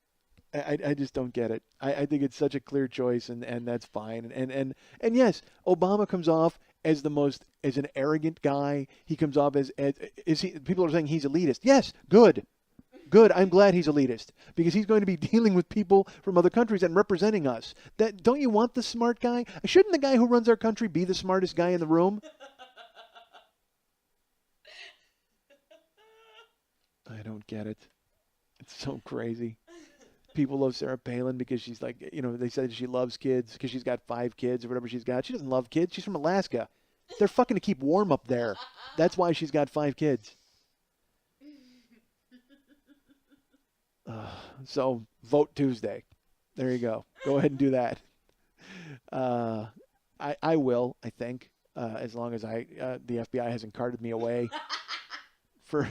I just don't get it. I think it's such a clear choice, and that's fine. And yes, Obama comes off as an arrogant guy. He comes off as people are saying he's elitist. Yes, good. Good. I'm glad he's elitist because he's going to be dealing with people from other countries and representing us. Don't you want the smart guy? Shouldn't the guy who runs our country be the smartest guy in the room? I don't get it. It's so crazy. People love Sarah Palin because she's like, they said she loves kids because she's got 5 kids or whatever she's got. She doesn't love kids. She's from Alaska. They're fucking to keep warm up there. That's why she's got 5 kids. So vote Tuesday. There you go. Go ahead and do that. I will, I think, as long as the FBI hasn't carted me away for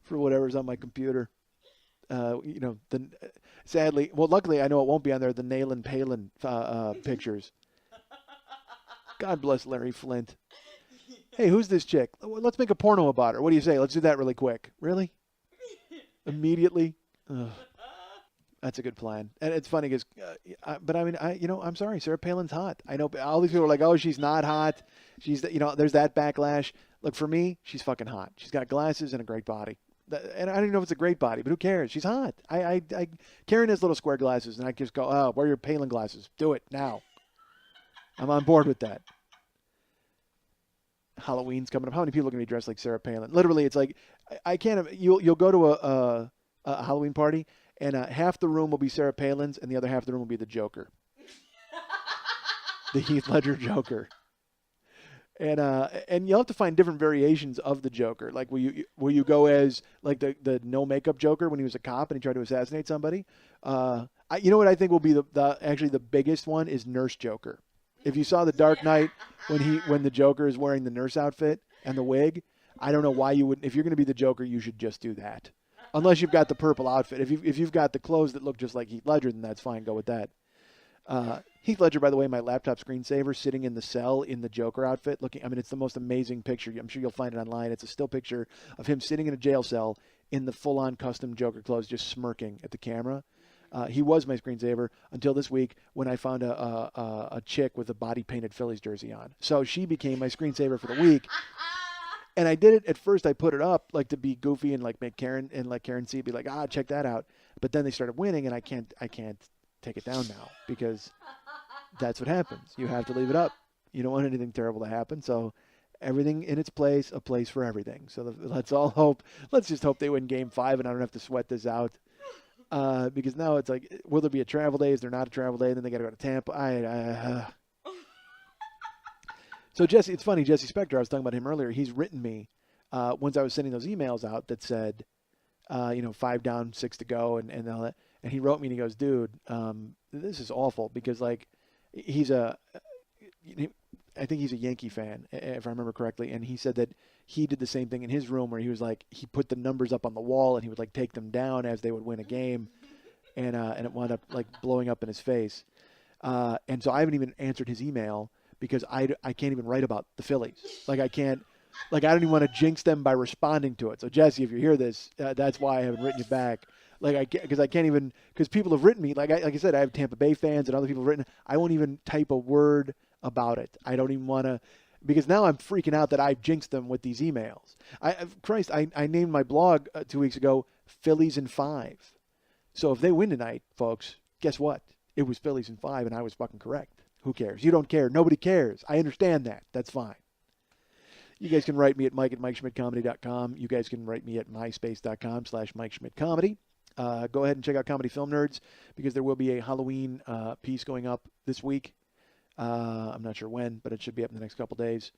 whatever's on my computer. Sadly, luckily I know it won't be on there. The Nayland Palin pictures. God bless Larry Flint. Hey, who's this chick? Let's make a porno about her. What do you say? Let's do that really quick. Really? Immediately? Ugh. That's a good plan. And it's funny because, I'm sorry, Sarah Palin's hot. I know all these people are like, oh, she's not hot. She's, there's that backlash. Look, for me, she's fucking hot. She's got glasses and a great body. And I don't even know if it's a great body, but who cares? She's hot. Karen has little square glasses, and I just go, oh, wear your Palin glasses. Do it now. I'm on board with that. Halloween's coming up. How many people are going to be dressed like Sarah Palin? Literally, it's like, I can't, you'll go to a Halloween party, and half the room will be Sarah Palin's, and the other half of the room will be the Joker. The Heath Ledger Joker. And you'll have to find different variations of the Joker. Like, will you go as like the no makeup Joker when he was a cop and he tried to assassinate somebody? You know what I think will be actually the biggest one is Nurse Joker. If you saw The Dark Knight when the Joker is wearing the nurse outfit and the wig, I don't know why you wouldn't. If you're going to be the Joker, you should just do that. Unless you've got the purple outfit. If you've got the clothes that look just like Heath Ledger, then that's fine. Go with that. Heath Ledger, by the way, my laptop screensaver, sitting in the cell in the Joker outfit. It's the most amazing picture. I'm sure you'll find it online. It's a still picture of him sitting in a jail cell in the full-on custom Joker clothes, just smirking at the camera. He was my screensaver until this week when I found a chick with a body-painted Phillies jersey on. So she became my screensaver for the week. And I did it at first. I put it up like to be goofy and like make Karen and like Karen see it, be like, check that out. But then they started winning, and I can't take it down now because that's what happens. You have to leave it up. You don't want anything terrible to happen. So everything in its place, a place for everything. So let's all hope. Let's just hope they win Game 5 and I don't have to sweat this out. Because now it's like, will there be a travel day? Is there not a travel day? And then they got to go to Tampa. So Jesse, it's funny, Jesse Spector, I was talking about him earlier. He's written me once I was sending those emails out that said, 5 down, 6 to go, and all that. And he wrote me and he goes, dude, this is awful because like I think he's a Yankee fan, if I remember correctly. And he said that he did the same thing in his room where he was like, he put the numbers up on the wall and he would like take them down as they would win a game. And it wound up like blowing up in his face. And so I haven't even answered his email because I can't even write about the Phillies. Like I can't, Like, I don't even want to jinx them by responding to it. So, Jesse, if you hear this, that's why I haven't written you back. Like, because I can't even, because people have written me. Like I said, I have Tampa Bay fans and other people have written. I won't even type a word about it. I don't even want to, because now I'm freaking out that I've jinxed them with these emails. I named my blog 2 weeks ago Phillies in 5. So if they win tonight, folks, guess what? It was Phillies in 5, and I was fucking correct. Who cares? You don't care. Nobody cares. I understand that. That's fine. You guys can write me at mike@MikeSchmidtComedy.com. You guys can write me at myspace.com/MikeSchmidtComedy. Go ahead and check out Comedy Film Nerds, because there will be a Halloween piece going up this week. I'm not sure when, but it should be up in the next couple days.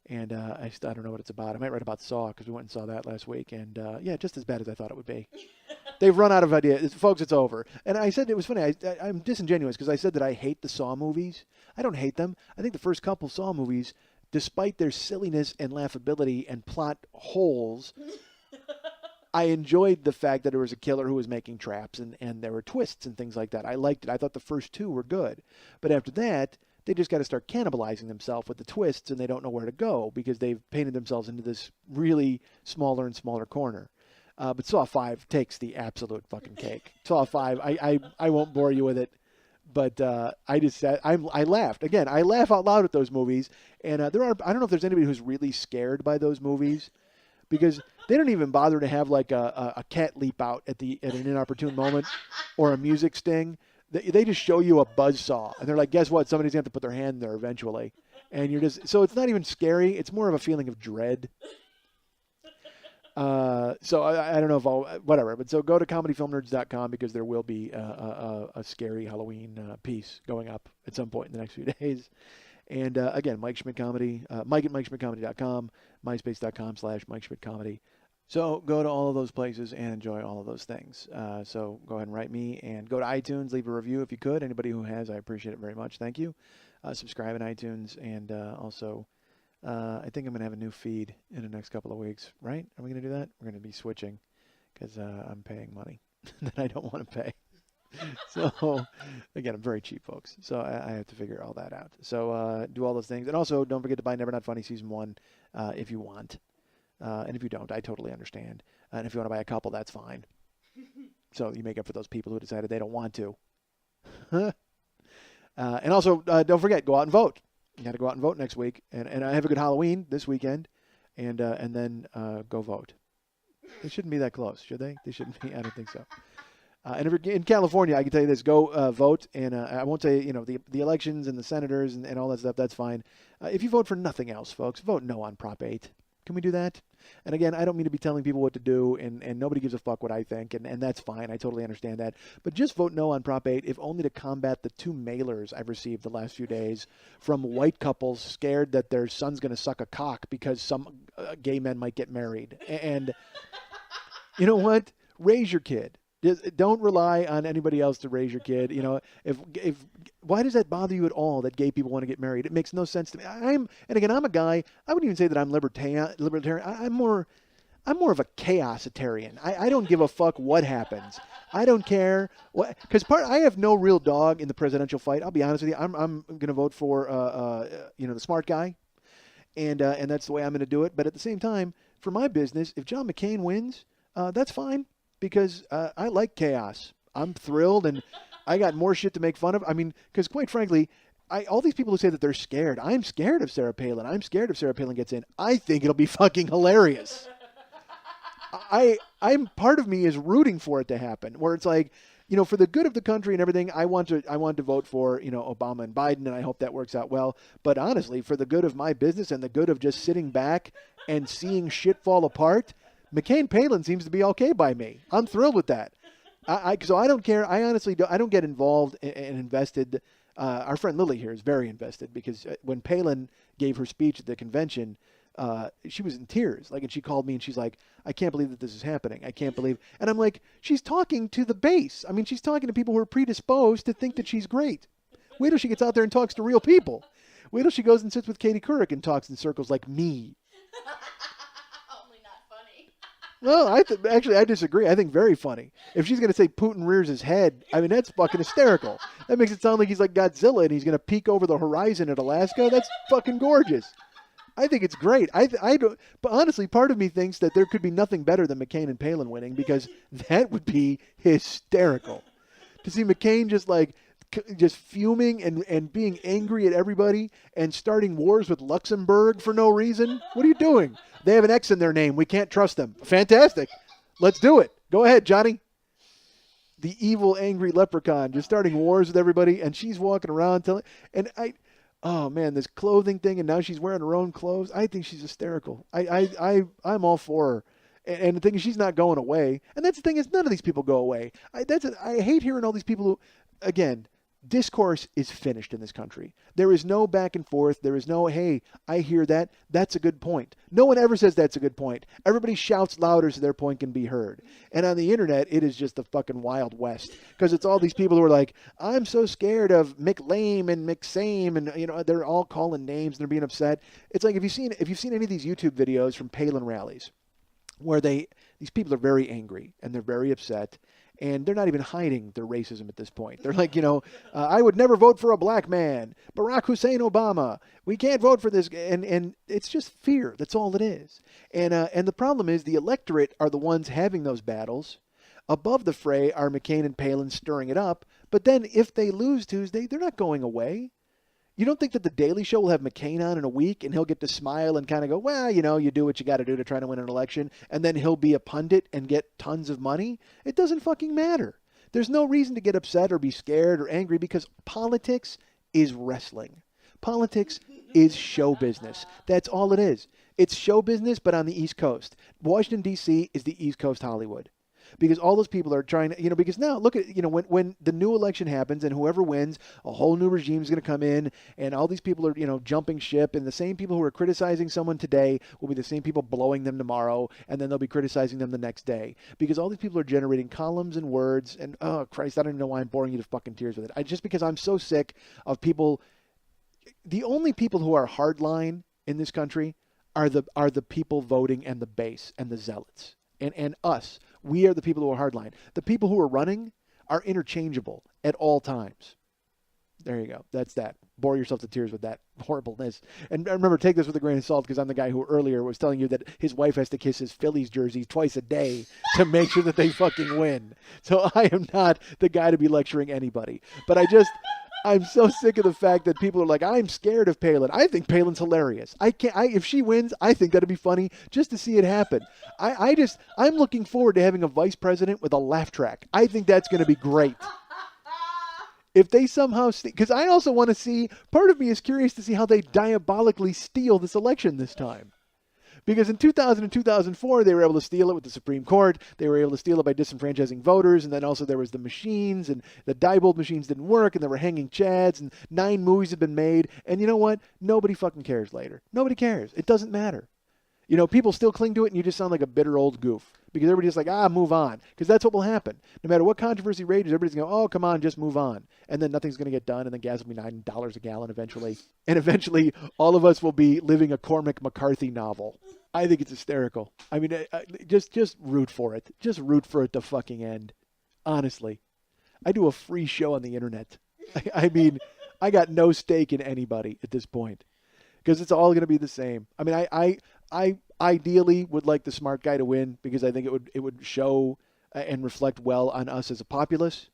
And I don't know what it's about. I might write about Saw, because we went and saw that last week. And, yeah, just as bad as I thought it would be. They've run out of ideas. Folks, it's over. And I said, it was funny, I'm disingenuous, because I said that I hate the Saw movies. I don't hate them. I think the first couple Saw movies, despite their silliness and laughability and plot holes, I enjoyed the fact that there was a killer who was making traps, and there were twists and things like that. I liked it. I thought the first two were good. But after that, they just got to start cannibalizing themselves with the twists, and they don't know where to go because they've painted themselves into this really smaller and smaller corner. But Saw 5 takes the absolute fucking cake. Saw 5, I won't bore you with it, but I just said, I laughed. Again, I laugh out loud at those movies, and I don't know if there's anybody who's really scared by those movies, because they don't even bother to have like a cat leap out at an inopportune moment or a music sting. They just show you a buzzsaw, and they're like, guess what? Somebody's going to have to put their hand there eventually. And you're just, so it's not even scary. It's more of a feeling of dread. So I don't know if whatever. But so go to comedyfilmnerds.com, because there will be a scary Halloween piece going up at some point in the next few days. And again, Mike Schmidt Comedy, Mike@MikeSchmidtComedy.com, myspace.com/MikeSchmidtComedy. So go to all of those places and enjoy all of those things. So go ahead and write me, and go to iTunes, leave a review if you could. Anybody who has, I appreciate it very much. Thank you. Subscribe in iTunes, and also I think I'm going to have a new feed in the next couple of weeks, right? Are we going to do that? We're going to be switching, because I'm paying money that I don't want to pay. So, again, I'm very cheap, folks. So I have to figure all that out. So do all those things. And also, don't forget to buy Never Not Funny Season 1 if you want. And if you don't, I totally understand. And if you want to buy a couple, that's fine. So you make up for those people who decided they don't want to. And also, don't forget, go out and vote. You got to go out and vote next week. And I have a good Halloween this weekend. And then go vote. They shouldn't be that close, should they? They shouldn't be. I don't think so. And if you're in California, I can tell you this: go vote. And I won't say, the elections and the senators and all that stuff. That's fine. If you vote for nothing else, folks, vote no on Prop 8. Can we do that? And again, I don't mean to be telling people what to do, and nobody gives a fuck what I think, and that's fine. I totally understand that. But just vote no on Prop 8, if only to combat the 2 mailers I've received the last few days from white couples scared that their son's going to suck a cock because some gay men might get married. And you know what? Raise your kid. Don't rely on anybody else to raise your kid. If why does that bother you at all that gay people want to get married? It makes no sense to me. And again, I'm a guy. I wouldn't even say that I'm libertarian. I'm more of a chaositarian. I don't give a fuck what happens. I don't care what, because I have no real dog in the presidential fight. I'll be honest with you. I'm going to vote for the smart guy, and that's the way I'm going to do it. But at the same time, for my business, if John McCain wins, that's fine. Because I like chaos. I'm thrilled, and I got more shit to make fun of. I mean, because quite frankly, all these people who say that they're scared, I'm scared of Sarah Palin. I'm scared if Sarah Palin gets in. I think it'll be fucking hilarious. I'm part of me is rooting for it to happen, where it's like, for the good of the country and everything, I want to vote for, Obama and Biden, and I hope that works out well. But honestly, for the good of my business and the good of just sitting back and seeing shit fall apart, McCain-Palin seems to be okay by me. I'm thrilled with that. So I don't care. I honestly don't get involved and invested. Our friend Lily here is very invested, because when Palin gave her speech at the convention, she was in tears. And she called me and she's like, I can't believe that this is happening. I can't believe. And I'm like, she's talking to the base. I mean, she's talking to people who are predisposed to think that she's great. Wait till she gets out there and talks to real people. Wait till she goes and sits with Katie Couric and talks in circles like me. Well, actually, I disagree. I think very funny. If she's going to say Putin rears his head, I mean, that's fucking hysterical. That makes it sound like he's like Godzilla and he's going to peek over the horizon at Alaska. That's fucking gorgeous. I think it's great. I don't, but honestly, part of me thinks that there could be nothing better than McCain and Palin winning because that would be hysterical. To see McCain just fuming and being angry at everybody and starting wars with Luxembourg for no reason. What are you doing? They have an X in their name. We can't trust them. Fantastic. Let's do it. Go ahead, Johnny. The evil, angry leprechaun just starting wars with everybody, and she's walking around telling. And oh man, this clothing thing, and now she's wearing her own clothes. I think she's hysterical. I'm all for her. And the thing is, she's not going away. And that's the thing is, none of these people go away. I hate hearing all these people who, again, discourse is finished in this country. There is no back and forth. There is no, hey, I hear that. That's a good point. No one ever says that's a good point. Everybody shouts louder so their point can be heard. And on the internet, it is just the fucking Wild West. Because it's all these people who are like, I'm so scared of McLame and McSame, and they're all calling names and they're being upset. It's like if you've seen any of these YouTube videos from Palin rallies, where these people are very angry and they're very upset. And they're not even hiding their racism at this point. They're like, I would never vote for a black man. Barack Hussein Obama. We can't vote for this. And it's just fear. That's all it is. And the problem is the electorate are the ones having those battles. Above the fray are McCain and Palin stirring it up. But then if they lose Tuesday, they're not going away. You don't think that The Daily Show will have McCain on in a week and he'll get to smile and kind of go, well, you do what you got to do to try to win an election, and then he'll be a pundit and get tons of money? It doesn't fucking matter. There's no reason to get upset or be scared or angry because politics is wrestling. Politics is show business. That's all it is. It's show business, but on the East Coast. Washington, D.C. is the East Coast Hollywood. Because all those people are trying to, because now look at, when the new election happens and whoever wins, a whole new regime is going to come in and all these people are, jumping ship, and the same people who are criticizing someone today will be the same people blowing them tomorrow, and then they'll be criticizing them the next day. Because all these people are generating columns and words, and oh Christ, I don't even know why I'm boring you to fucking tears with it. Just because I'm so sick of people. The only people who are hardline in this country are the people voting and the base and the zealots. And us, we are the people who are hardline. The people who are running are interchangeable at all times. There you go. That's that. Bore yourself to tears with that horribleness. And remember, take this with a grain of salt because I'm the guy who earlier was telling you that his wife has to kiss his Phillies jerseys twice a day to make sure that they fucking win. So I am not the guy to be lecturing anybody. But I'm so sick of the fact that people are like, I'm scared of Palin. I think Palin's hilarious. If she wins, I think that'd be funny just to see it happen. I'm looking forward to having a vice president with a laugh track. I think that's going to be great. If they somehow, because I also want to see, part of me is curious to see how they diabolically steal this election this time. Because in 2000 and 2004, they were able to steal it with the Supreme Court. They were able to steal it by disenfranchising voters. And then also there was the machines, and the Diebold machines didn't work, and there were hanging chads, and 9 movies had been made. And you know what? Nobody fucking cares later. Nobody cares. It doesn't matter. People still cling to it, and you just sound like a bitter old goof. Because everybody's like, move on. Because that's what will happen. No matter what controversy rages, everybody's going to go, oh, come on, just move on. And then nothing's going to get done, and then gas will be $9 a gallon eventually. And eventually, all of us will be living a Cormac McCarthy novel. I think it's hysterical. I mean, just root for it. Just root for it to fucking end. Honestly. I do a free show on the internet. I mean, I got no stake in anybody at this point. Because it's all going to be the same. I mean, I ideally would like the smart guy to win because I think it would show and reflect well on us as a populace.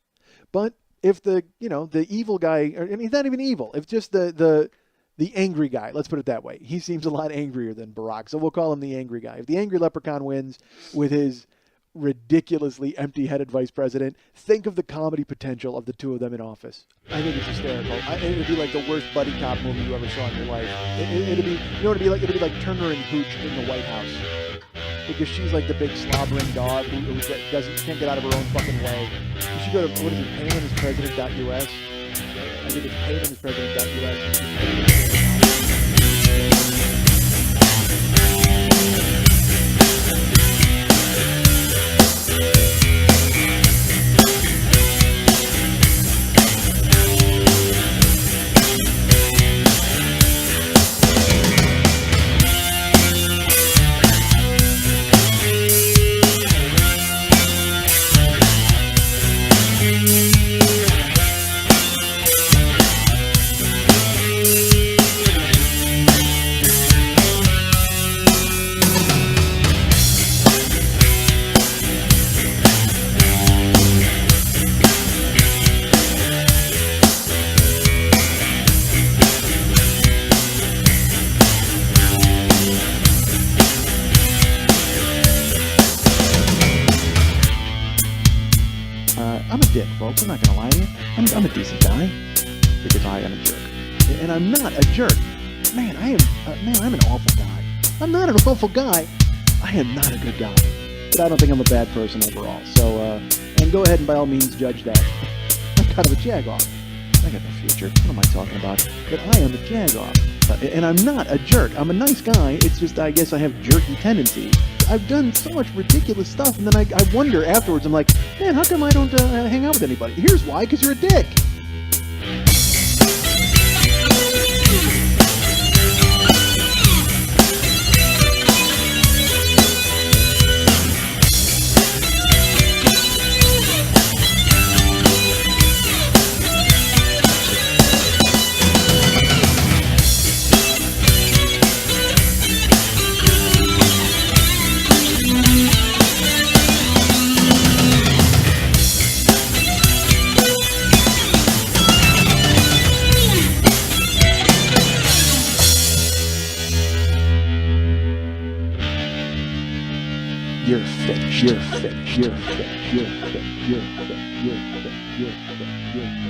But if the evil guy, he's not even evil. If just the angry guy, let's put it that way. He seems a lot angrier than Barack, so we'll call him the angry guy. If the angry leprechaun wins with his ridiculously empty-headed vice president, think of the comedy potential of the two of them in office. I think it's hysterical. It'd be like the worst buddy cop movie you ever saw in your life. It'd be, what it'd be like? It'd be like Turner and Hooch in the White House. Because she's like the big slobbering dog who can't get out of her own fucking way. You should go to, what is it, PalinIsPresident.us? I think it's PalinIsPresident.us. folks. I'm not going to lie to you. I'm a decent guy because I am a jerk. And I'm not a jerk. Man, I'm an awful guy. I'm not an awful guy. I am not a good guy. But I don't think I'm a bad person overall. So, and go ahead and by all means judge that. I'm kind of a jagoff. I got no future. What am I talking about? But I am a jagoff. And I'm not a jerk. I'm a nice guy. It's just, I guess I have jerky tendencies. I've done so much ridiculous stuff, and then I wonder afterwards, I'm like, man, how come I don't hang out with anybody? Here's why, because you're a dick. You're fit. You're fit. You're fit. You're fit. You're fit. You're fit. You're fit. You're fit.